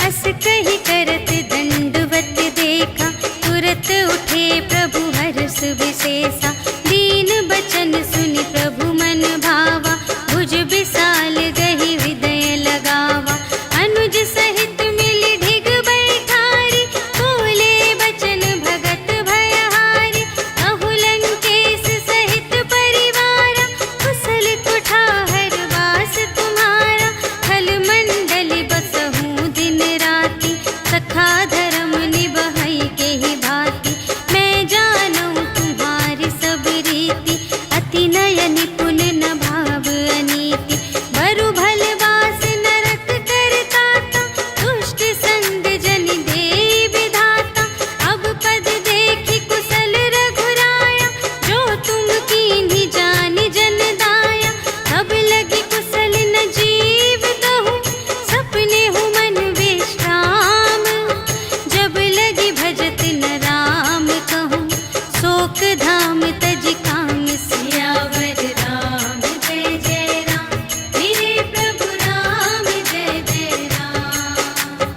अस कहि करत दंडवत देखा, तुरत उठे प्रभु हर्ष विशेषा। दीन बचन सुनि प्रभु मन भावा, भुज विशाल गहि हृदय लगावा। अनुज सहित मिलि ढिग बैठारी, बोले बचन भगत भयहारी। कहु लंकेश सहित परिवारा, कुशल कुठार वास तुम्हारा। खल मंडल बसहु दिन राति, सखा धर्म निबहै केहि भांति। मैं जानऊ तुम्हारी सब रीति, अति नय निपुण न भाव अनीति। बरु भल वास नरक करताता, दुष्ट संग जन देई विधाता। अब पद देखि कुशल रघुराया, जो तुम कीन्ही जानि जन दाया। तब लगी कुशल न जीव कहूँ, सपने हूँ मन विश्राम। जब लगी भजत न राम कहूँ, शोक धाम तज काम। सियावर राम जय जय राम, मेरे प्रभु राम जय जय राम।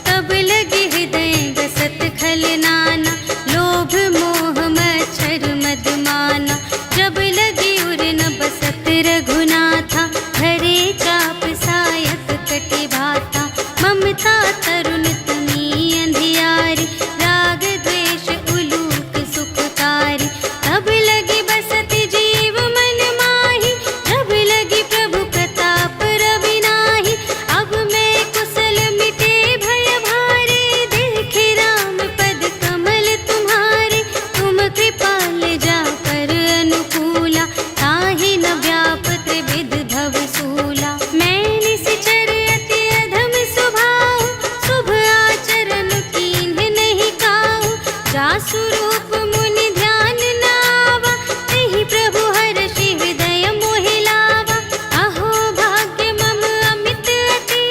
तब लगे हृदय गसत खल नाना, लोभ मोह मच्छर मद माना। जब लगी उर न बसत रघुनाथा, धरे चाप सायक कटि भाता। ममता तरुण तमी अंधियारी, राग द्वेष उलूक सुखकारी। तब लगी बसत जीव मन माही, जब लगी प्रभु प्रताप रवि नाही। अब मैं कुशल मिटे भय भारे, देखे राम पद कमल तुम्हारे। तुम कृपाल जा पर अनुकूला, ताहि न व्याप त्रिविध भव सूला। मैं निश्चर अति अधम स्वभाव, शुभ आचरण कीन्ह नहीं काहू। जासु रूप मुनि ध्यान न आवा, तेहि प्रभु हर्षि हृदय मोहि लावा। अहो भाग्य मम अमित अति,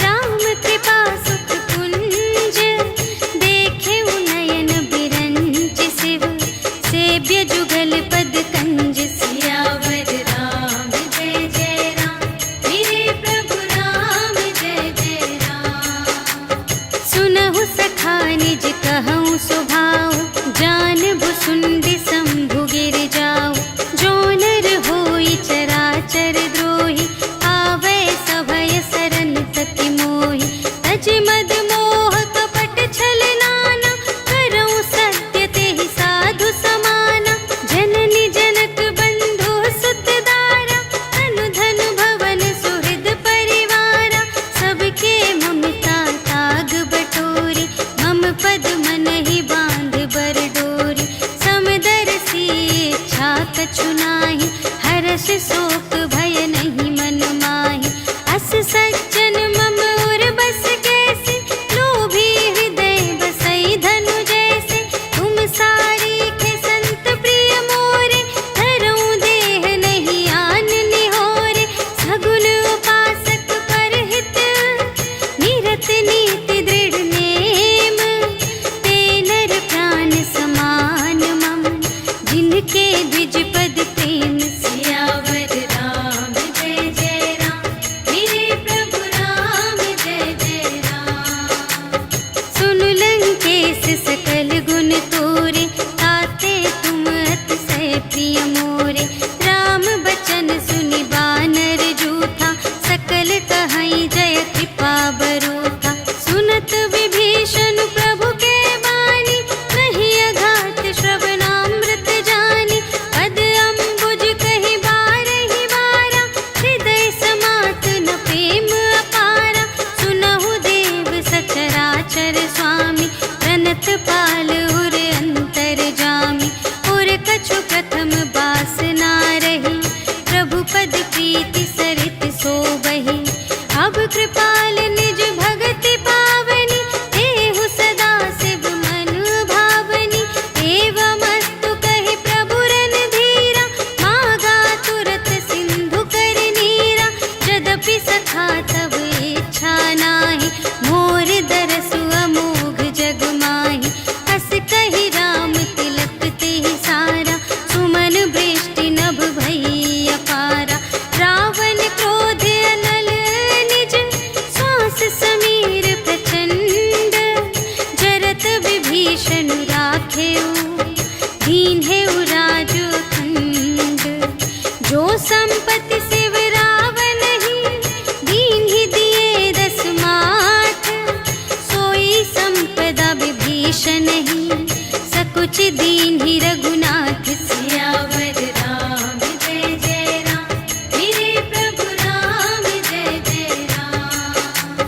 राम कृपा सुख कुंज। देखे नयन बिरंच शिव, सेव्य जुगल पद कंज। सियावर राम जय जय राम, मेरे प्रभु राम जय जय राम। सुनहु सखा निज कहूँ स्वभाव, जा सोचि दीन्हि रघुनाथ सियावर राम जय जय राम, मेरे प्रभु राम जय जय राम।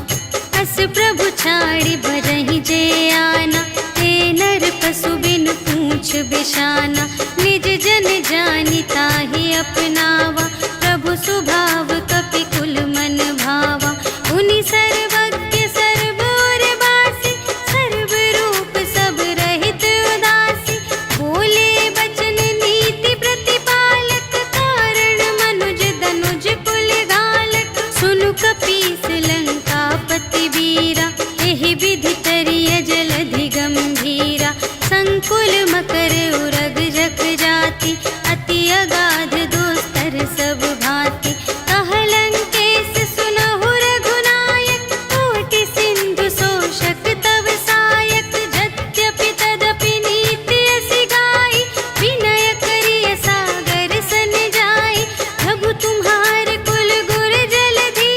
अस प्रभु छाड़ि बरहि जे आना, ते नर पशु बिनु पूछ बिशाना। निज जन जानि ताहि अपनावा, प्रभु सुभाव कपि कुल मन भावा। उनि सर्वज्ञ सर्व और बासी, सर्व रूप सब रहित उदासी। बोले बचन नीति प्रतिपालक, कारण मनुज दनुज कुल घालक। सुनु कपीस लंकापति वीरा, एहि विधि तरिय जलधि गंभीरा। संकुल मकर उरग जग जाति, अति अगाध दोस्तर सब भांति। कहलंकेश सुनहु रघुनायक, कोटि सिंधु शोषक तव सायक। यद्यपि तदपि नीति असी गाई, विनय करिय सागर सन जाई। प्रभु तुम्हार कुल गुर जलधि,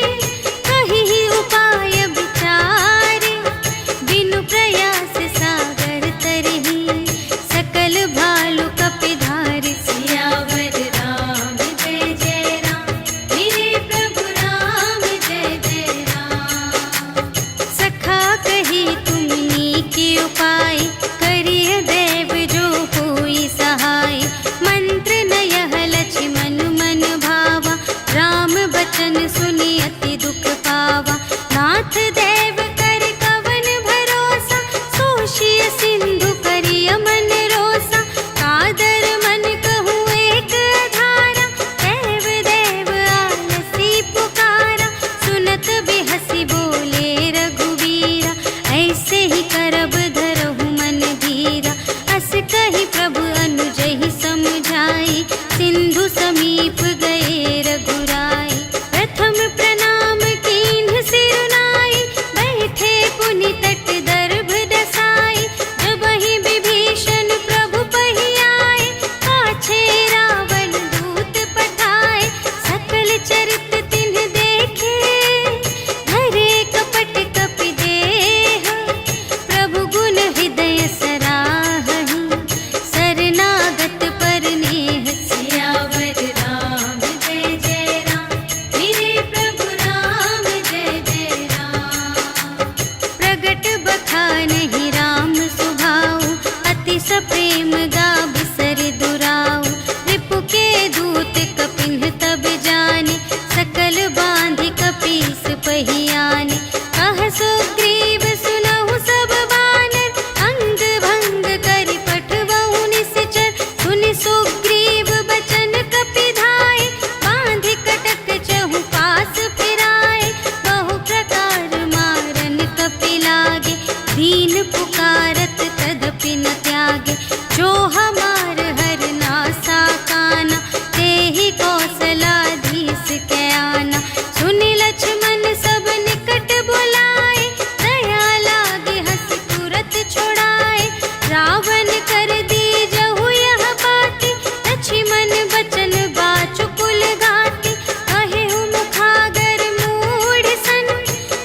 कहिहि उपाय विचारे। बिनु प्रयास सागर तरहि, सकल भालु कपिधारि। सियावर राम जय जय राम, मेरे प्रभु राम जय जय राम। सखा कही तुमनी के उपाय, करिय देव जो होई सहाय। मंत्र न यह लक्ष्मण मन भावा, राम बचन सुनि अति दुख पावा। नाथ देव कर कवन भरोसा, सोषिय सिंधु करिय मन रोसा। कादर मन कहूँ एक अधारा, देव देव आलसी पुकारा। सुनत बिहसी बोले रघुवीरा, ऐसे ही करब धरहु मन धीरा। अस कही प्रभु अनुजहि समझाई, सिंधु समीप गए रघुराई। प्रथम प्रणाम कीन्ह सिरुनाई, बैठे पुनि तट दर्भ दसाई। जबहि विभीषण प्रभु पहि आए, पाछे रावण दूत पठाए। सकल चरित तिन्ह देखे, धरे कपट कपि देह। प्रभु गुण हृदय सराहहि, शरणागत पर नेह। सियावर राम जय जय राम, मेरे प्रभु राम जय जय राम। प्रगट बखानहि राम सुभाऊ, अति सप्रेम गा बिसर दुराऊ। रिपु के दूत कपिन्ह तब जाने, सकल बांधि कपीस पहि आने। कह सुग्रीव सुनहु सब बानर, अंग भंग करि पठबहु निश्चर। सुनि सुग्रीव बचन कपिधाय, बांधि कटक चहु पास फिराए। बहु प्रकार मारन कपि लागे, दीन पुकारत तदपि न त्यागे। जो हमार हरनासा काना, तेहि कौशलाधीश के आना। सुनि लक्ष्मण सब निकट बुलाए, दया लागे हँसि तुरत छुड़ाए। रावण कर दीजहु यह बाती, लक्ष्मण बचन बाचु कुल घाती। कहेहु मुखागर मूढ़ सन,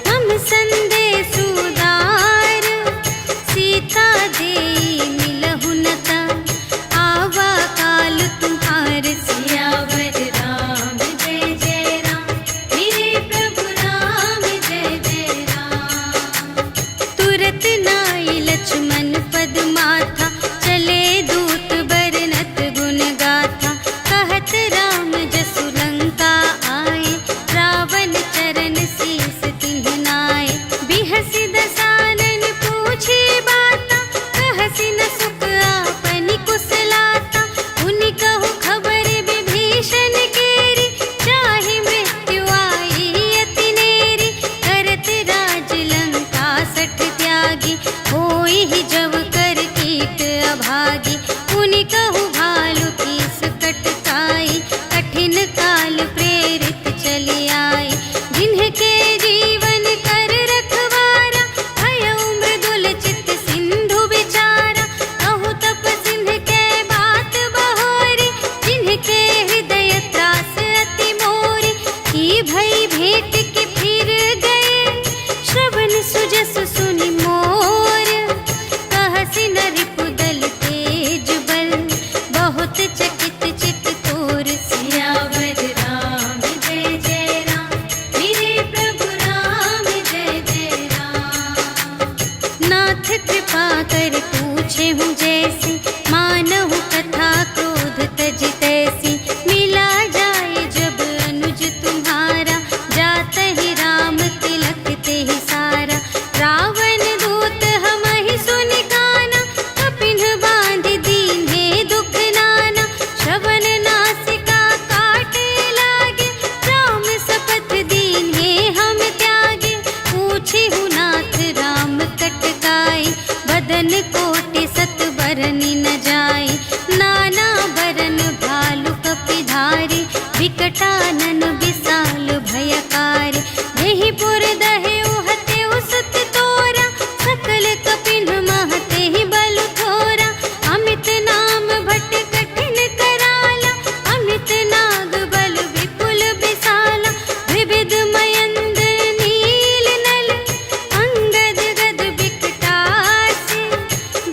हम संदेश उदार। सीता देई मिलहु न ता, आवा काल तुम्हार। सियावर राम जय जय राम, मेरे प्रभु राम जय जय राम। तुरत नाई लक्ष्मण पद माथा, चले दूत बरनत गुण गाथा। कहत राम जसु लंका आए, रावण चरण शीस तिन्ह नाए। बिहसि दसानन पूछे बाता, कहसि न सुख आपनि कुशलाता। उनि कहु खबर विभीषण केरी, चाहे मृत्यु आई अति नेरी। करत राज लंका सठ त्यागी, होई ही जब कर कीट अभागी। उनि कहु भालु कीस कटकाई, कठिन काल प्रेरित चली आई। जिन्हके जीवन कर रखवारा, भयउ मृदुल चित सिंधु विचारा। कहु तप सिंह के बात बहोरी, जिन्हके हृदय त्रास अति मोरी। की भई भेंट के फिर गए, श्रवण सुजस सुनि मोर। कहसि न रिपु दल ते बनी न जाए। नाना बरन भालु कपिधारी, विकटानन विशाल भयकारी। देहि पुर दहे उहते उसत तोरा, सकल कपिन महते ही बलु थोरा। अमित नाम भट कठिन कराला, अमित नाग बल विपुल विशाला। विविध मयंद्र नील नल, अंगद गद विकटासी।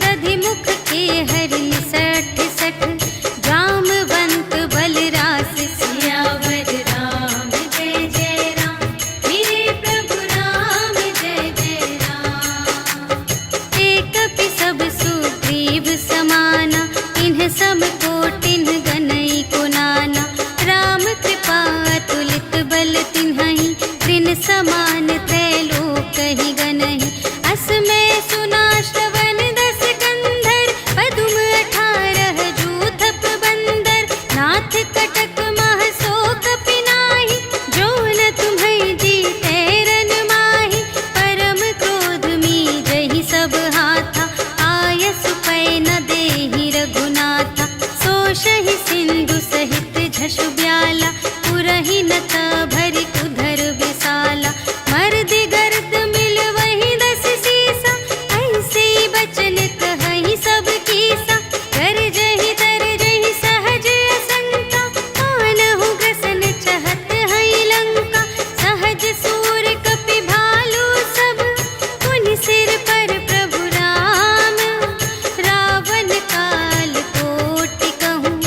दधि मुख के हरि सठ सठ, जामवंत बलरास। सियावर राम जय जय राम, मेरे प्रभु राम जय जय राम। एक कपि सब सुग्रीव समाना, इन्ह सम कोटिन्ह गनई को नाना। राम कृपा अतुलित बल तिन्हहि, त्रिन समान त्रैलोकहि गनहि। अस मैं सुना श्रवण दस कंधर, पदुम 18 जूथप बंदर। नाथ कटक मह सो कपि नाही, जो न तुम्है जीतै रन माहि। परम क्रोध मीजहि सब हाथा, आयसु पै न देहि रघुनाथा। सोषहि सिंधु सहित झषु ब्याला, पुरहि नत भरि उधर विशाला। मर्दि गर्द मिल वही 10 सीसा, ऐसे बचन कहहि सब कीसा। गरजहि तरजहि सहज असंका, मानहु ग्रसन चहत हई लंका। सहज सूर कपि भालु सब, पुनि सिर पर प्रभु राम। रावण काल कोटि कहूँ,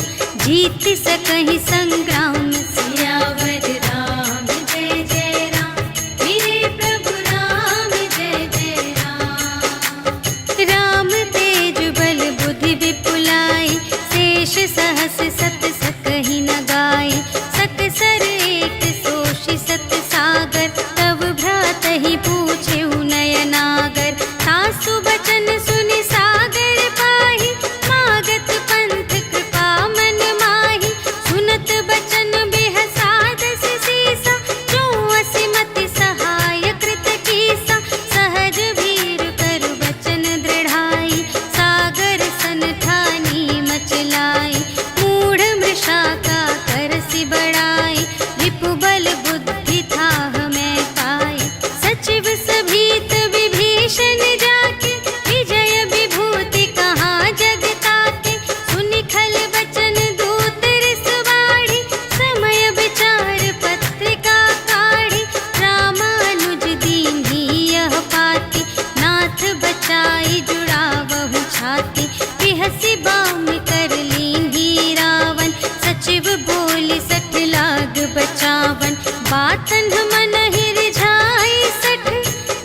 जीत सकहि संग्राम। सियावर राम जय जय राम, मेरे प्रभु राम जय जय राम। राम तेज बल बुद्धि विपुलाई, शेष सहस सत सकहि न गाय। सकसर एक सोषि सत सागर, तब भ्रातहि पूछेउ नयनागर। सासु बचन सुनि सागर पाहि, मागत पंथ कृपा मन माहि। सुनत बचन बिहसा 10 सीसा, जो असिमति सहाय कृत कीसा। सहज भीर कर बचन दृढ़ाई, सागर सन ठानी मचलाई। मूढ़ मृषा का करसि बढ़ाई, रिपु बल बुद्धि थाह मैं पाई। सचिव सभीत विभीषण जाके, विजय विभूति कहाँ जग ताके। सुनि खल बचन दूत रिस बाढ़ी, समय विचार पत्रिका काढ़ी। रामानुज दीन्ही यह पाती, नाथ बचाई जुड़ावहु छाती। बिहसि बाम कर लीन्ही रावण, सचिव बोलि सठ लाग बचावन। बातन मन रिझाई 60,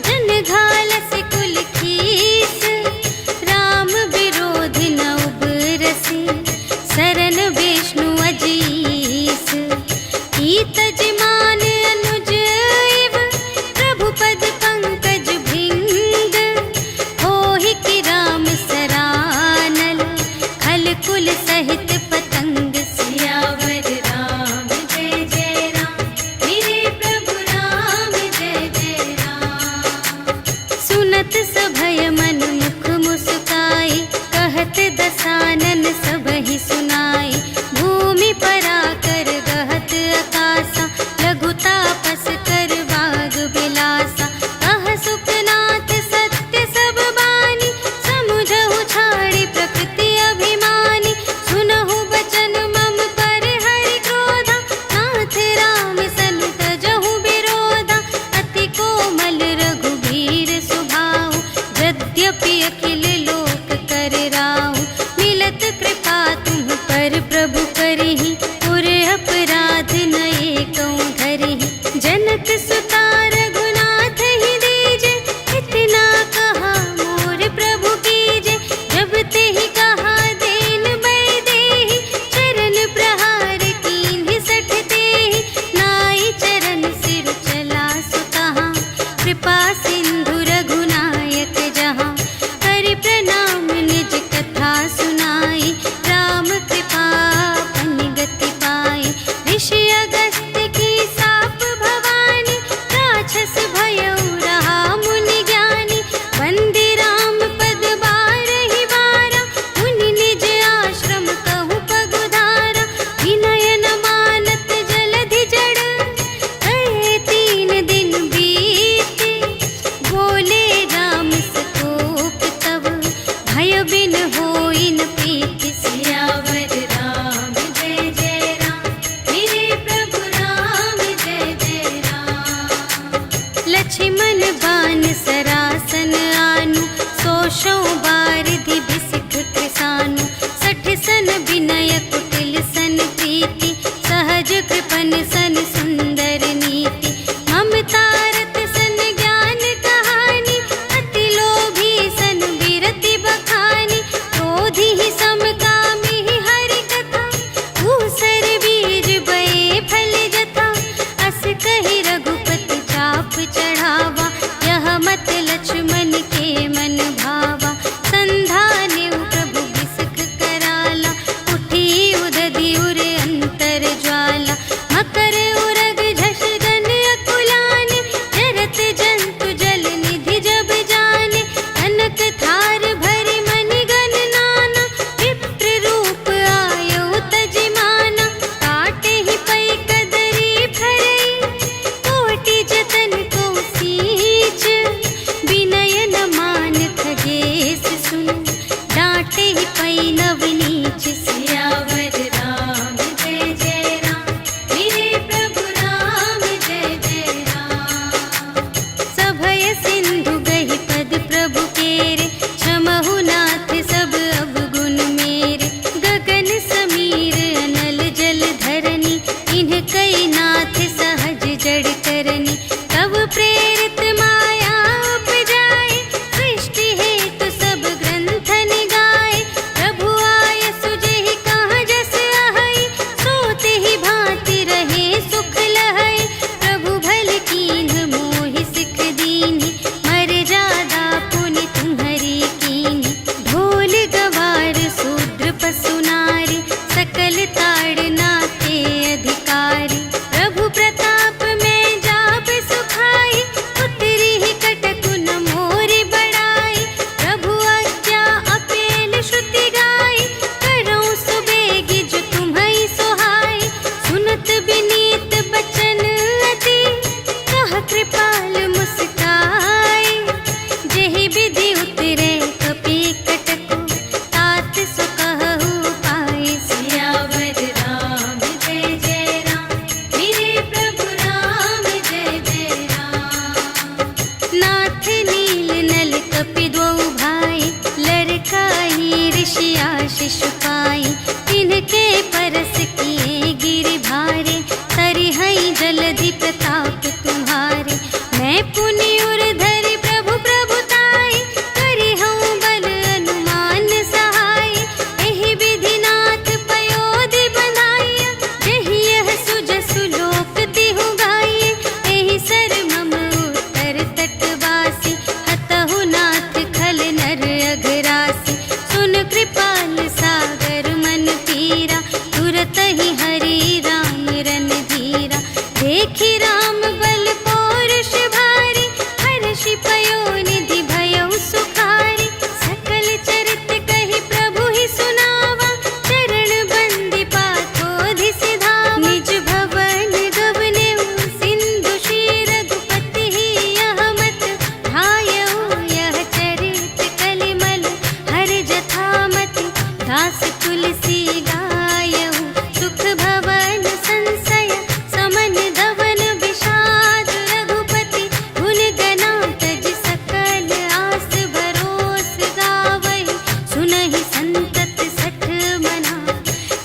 जन घालसि कुल खीस। राम विरोधि न उबरसि, सरन विष्णु अजीस। ईतज मान अनुज इव, प्रभु पद पंकज भृंग। होहि कि राम सरानल, खल कुल सहित पतंग। सियावर राम जय जय राम, मेरे प्रभु आशीष पाई। तिनके परस किए गिर भारे, तरिहई जलधि प्रताप तुम्हारे। मैं पुनि उर धरि प्रभु प्रभुताई, करिहऊँ बल अनुमान सहाय। एहि विधिनाथ पयोधि बंधाइया, जेहि यह सुजसु लोक तिहु गाइए। एहि सर मम उत्तर तटवासी, हतहु नाथ खल नर अघरासी। सुन कृपाल सागर मन पीरा, तुरत ही हरि राम रन धीरा। देखि राम बल पौरुष भारी, हर्षि पयोनिधि भयउ सुखारी। सकल चरित कहि प्रभु ही सुनावा, चरण बंदि पाथोधि सिधावा। निज भवन गवनेउ सिंधु श्री रघुपति ही यह मत ढायऊ। यह चरित कलिमल हर जथामति, दास तुलसी गायऊ। सुख भवन संशय समन धवन विषाद, रघुपति गुण गना तज सकल आस भरोस गावई। सुनहि संतत सठ मना,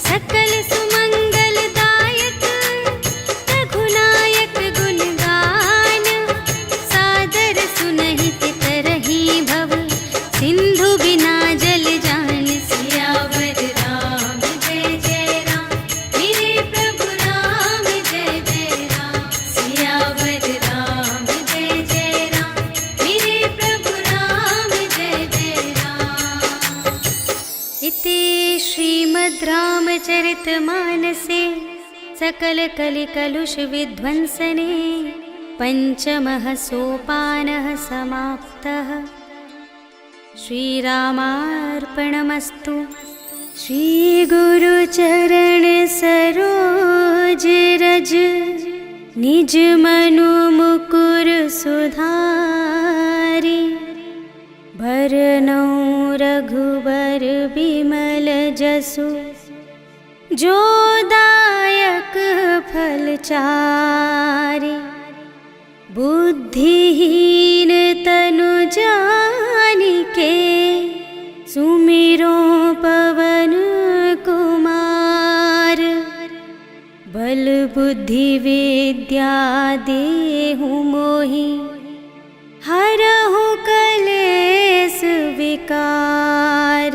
सकल सुमंगल दायक। रघुनायक गुण गान, सादर सुनहि तितरहि भव। सिंधु बिना जल जान, सियावर राम जय जय राम, मेरे प्रभु राम जय जय राम। सियावर राम जय जय राम, मेरे प्रभु राम जय जय राम। इति श्रीमद् रामचरितमानसे सकल कलि कलुष विध्वंसने पंचमः सोपानः समाप्तः। श्रीरामार्पणमस्तु। श्री गुरु चरण सरोज रज, निज मनु मुकुर सुधारी। भरनउँ रघुबर बिमल जसु, जो दायक फल चारि। बुद्धिहीन तनु जानिके, सुमिरो पवन कुमार। बल बुद्धि विद्या देहु मोहि, हरहु कलेस विकार।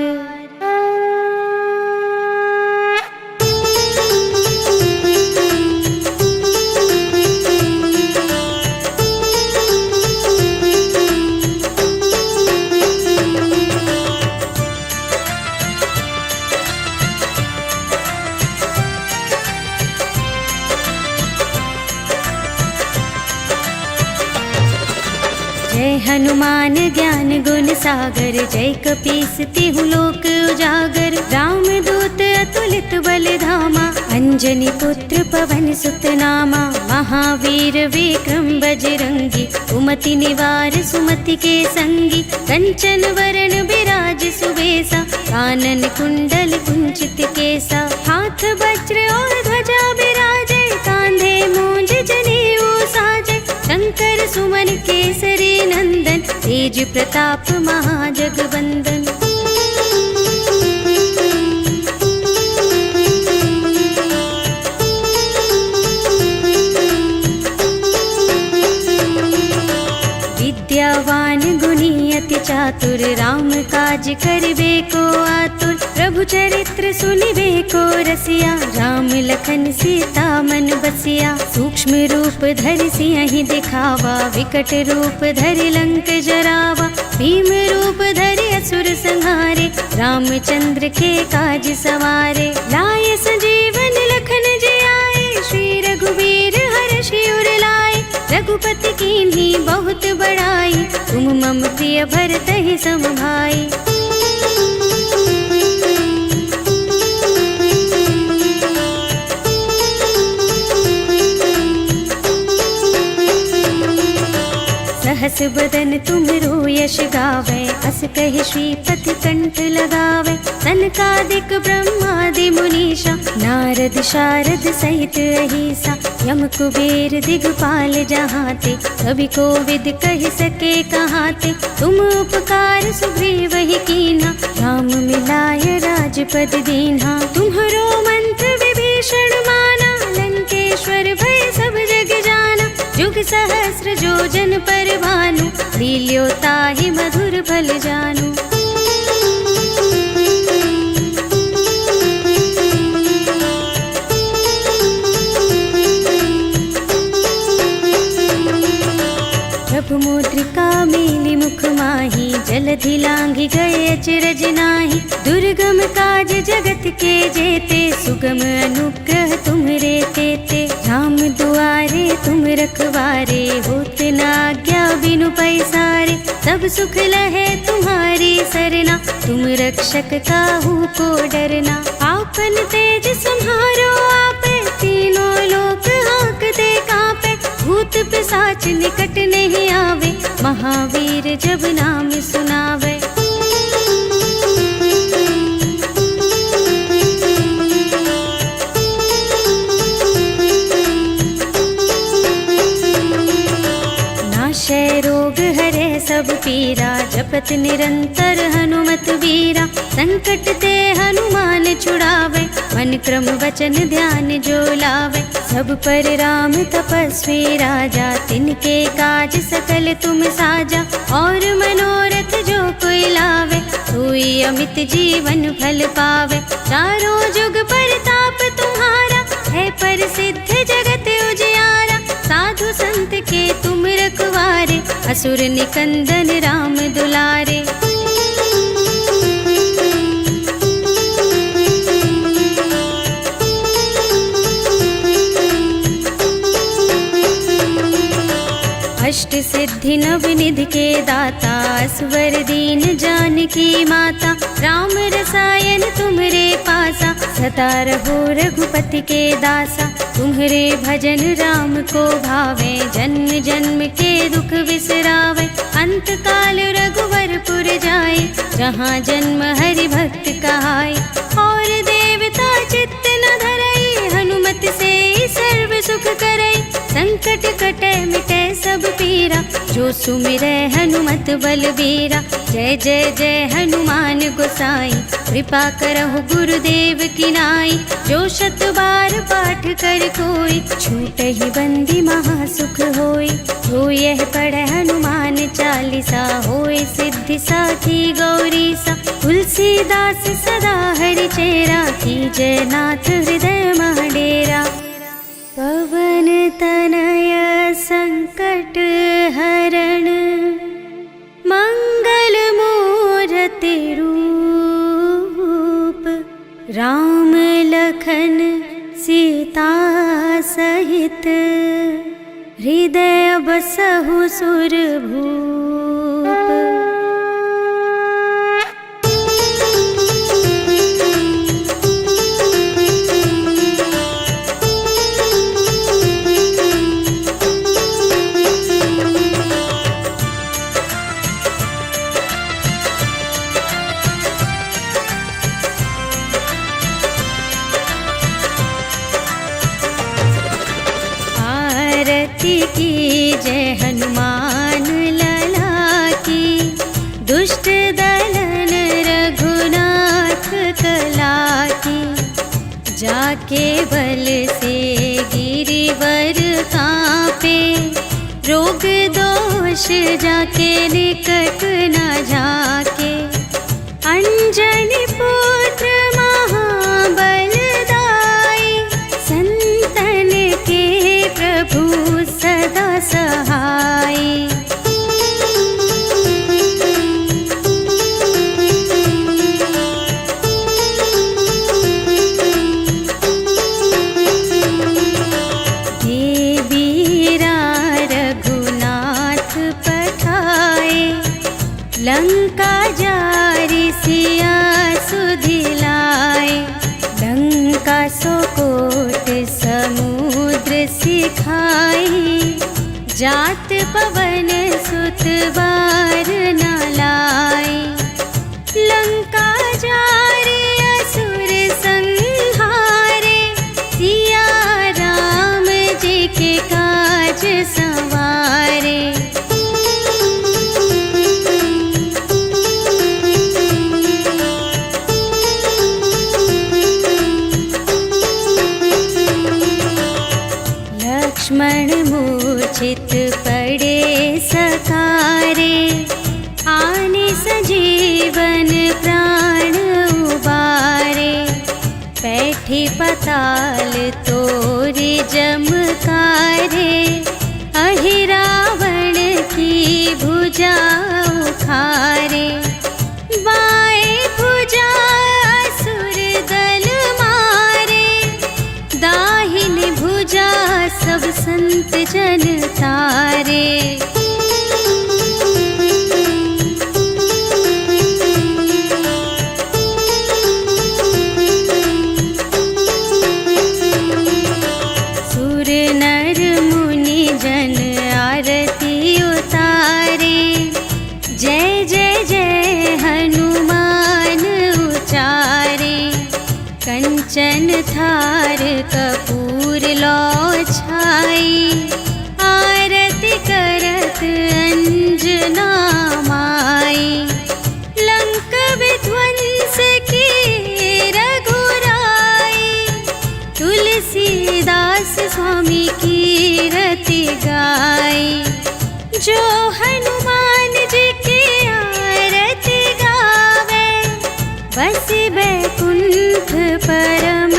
जय हनुमान ज्ञान गुण सागर, जय कपीस तिहु लोक उजागर। राम दूत अतुलित बल धामा, अंजनी पुत्र पवन सुत नामा। महावीर विक्रम बजरंगी, कुमति निवार सुमति के संगी। कंचन वरण बिराज सुबेसा, कानन कुंडल कुंचित केसा। हाथ वज्र और ध्वजा बिराजे, कांधे मूंज जनेऊ साजे। शंकर सुमन केसरी नंदन, तेज प्रताप महाजगवंदन। विद्यावान गुणी अति चातुर, राम काज करिबे को आतुर। प्रभु चरित्र सुनिबे को रसिया, राम लखन सीता मन बसिया। सूक्ष्म रूप धरि सियहि दिखावा, विकट रूप धरि लंक जरावा। भीम रूप धरि असुर संहारे, रामचंद्र के काज सवारे। लाए संजीवन लखन जियाए, श्री रघुवीर हर्षि उर लाए। रघुपति कीन्ही बहुत बड़ाई, तुम मम प्रिय भरतहि सम भाई। सहस बदन तुम्हरो यश गावे, अस कहि श्रीपति कंठ लगावे। सनकादिक ब्रह्मादि मुनीषा, नारद नारद शारद सहित अहिसा, यम कुबेर दिगपाल जहाँ ते, कभी कोविद कह सके कहाँ ते। तुम उपकार सुग्रीव ही कीन्हा, राम मिलाय राजपद दीन्हा। तुम्हरो मंत्र विभीषण माना, लंकेश्वर भय सब जग जाना। जुग सहस्र जोजन पर भानु, लील्यो ताहि मधुर फल जानू। प्रभु मुद्रिका मेली मुख माही, जलधि लांघि गए अचरज नाही। दुर्गम काज जगत के जेते, सुगम अनुग्रह तुमरे तेते। राम दुआरे तुम रखवारे, होत न आज्ञा बिनु पैसारे। सब सुख लहे तुम्हारी सरना, तुम रक्षक काहू को डरना। आपन तेज सम्हारो आपे, तीनों लोक हांकते कांपे। भूत पिशाच निकट नहीं आवे, महावीर जब नाम सुनावे। नाशय रोग हरे सब पीरा, जपत निरंतर हनुमत बीरा। संकट ते हनुमान छुड़ावे, मन क्रम वचन ध्यान जो लावे। सब पर राम तपस्वी राजा, तिनके काज सकल तुम साजा। और मनोरथ जो कोई लावे, सोई अमित जीवन फल पावे। चारों जुग परताप तुम्हारा, है प्रसिद्ध जगत उजियारा। साधु संत के तुम रखवारे, असुर निकंदन राम दुलारे। अष्ट सिद्धि नव निधि के दाता, असवर दीन जानकी माता। राम रसायन तुम्हरे पासा, सदा रहो रघुपति के दासा। तुम्हरे भजन राम को भावे, जन्म जन्म के दुख बिसरावे। अंत काल रघुवरपुर जाए, जहाँ जन्म हरि भक्त कहाए। और देवता चित्त न धरई, हनुमत से सर्व सुख करई। संकट कटे मिटे सब पीरा, जो सुमिरै हनुमत बलबीरा। जय जय जय हनुमान गोसाई, कृपा करहु गुरुदेव की नाई। जो शत बार पाठ कर कोई, छूटहि बंदी महासुख होई। जो यह पढ़े हनुमान चालीसा, होय सिद्धि साखी गौरीसा। तुलसीदास सदा हरि चेरा, कीजय नाथ हृदय मह डेरा। पवन तनय संकट हरण, मंगल मूर्ति रूप। राम लखन सीता सहित, हृदय बसहु सुरभूप। की जय हनुमान लला की, दुष्ट दलन रघुनाथ कला की। जाके बल से गिरिवर कांपे, रोग दोष जाके निकट न झाके। अंजनी पुत्र महाबल दाई, संतन के प्रभु सदा सहाय। देवीरा रघुनाथ पठाए, लंका जारि सिया सुधिलाए। लंका सोकोट समुद्र सिखाई, जात पवन सुत बार न लाई। लंका जारि असुर संहारे, छठी पताल तोरे जमकारे, अहिरावण की भुजा उखारे। बाएं भुजा असुर दल मारे, दाहिनी भुजा सब संत जन तारे। सुर नर मुनि जन आरती उतारे, जय जय जय हनुमान उचारे। कंचन थार कपूर लो छाई, आरती करत अंजना माई। लंक विध्वंस की रघुराई, तुलसीदास स्वामी की रति गाई। जो हनुमान जी की आरती गावे, बस बैकुंठ परम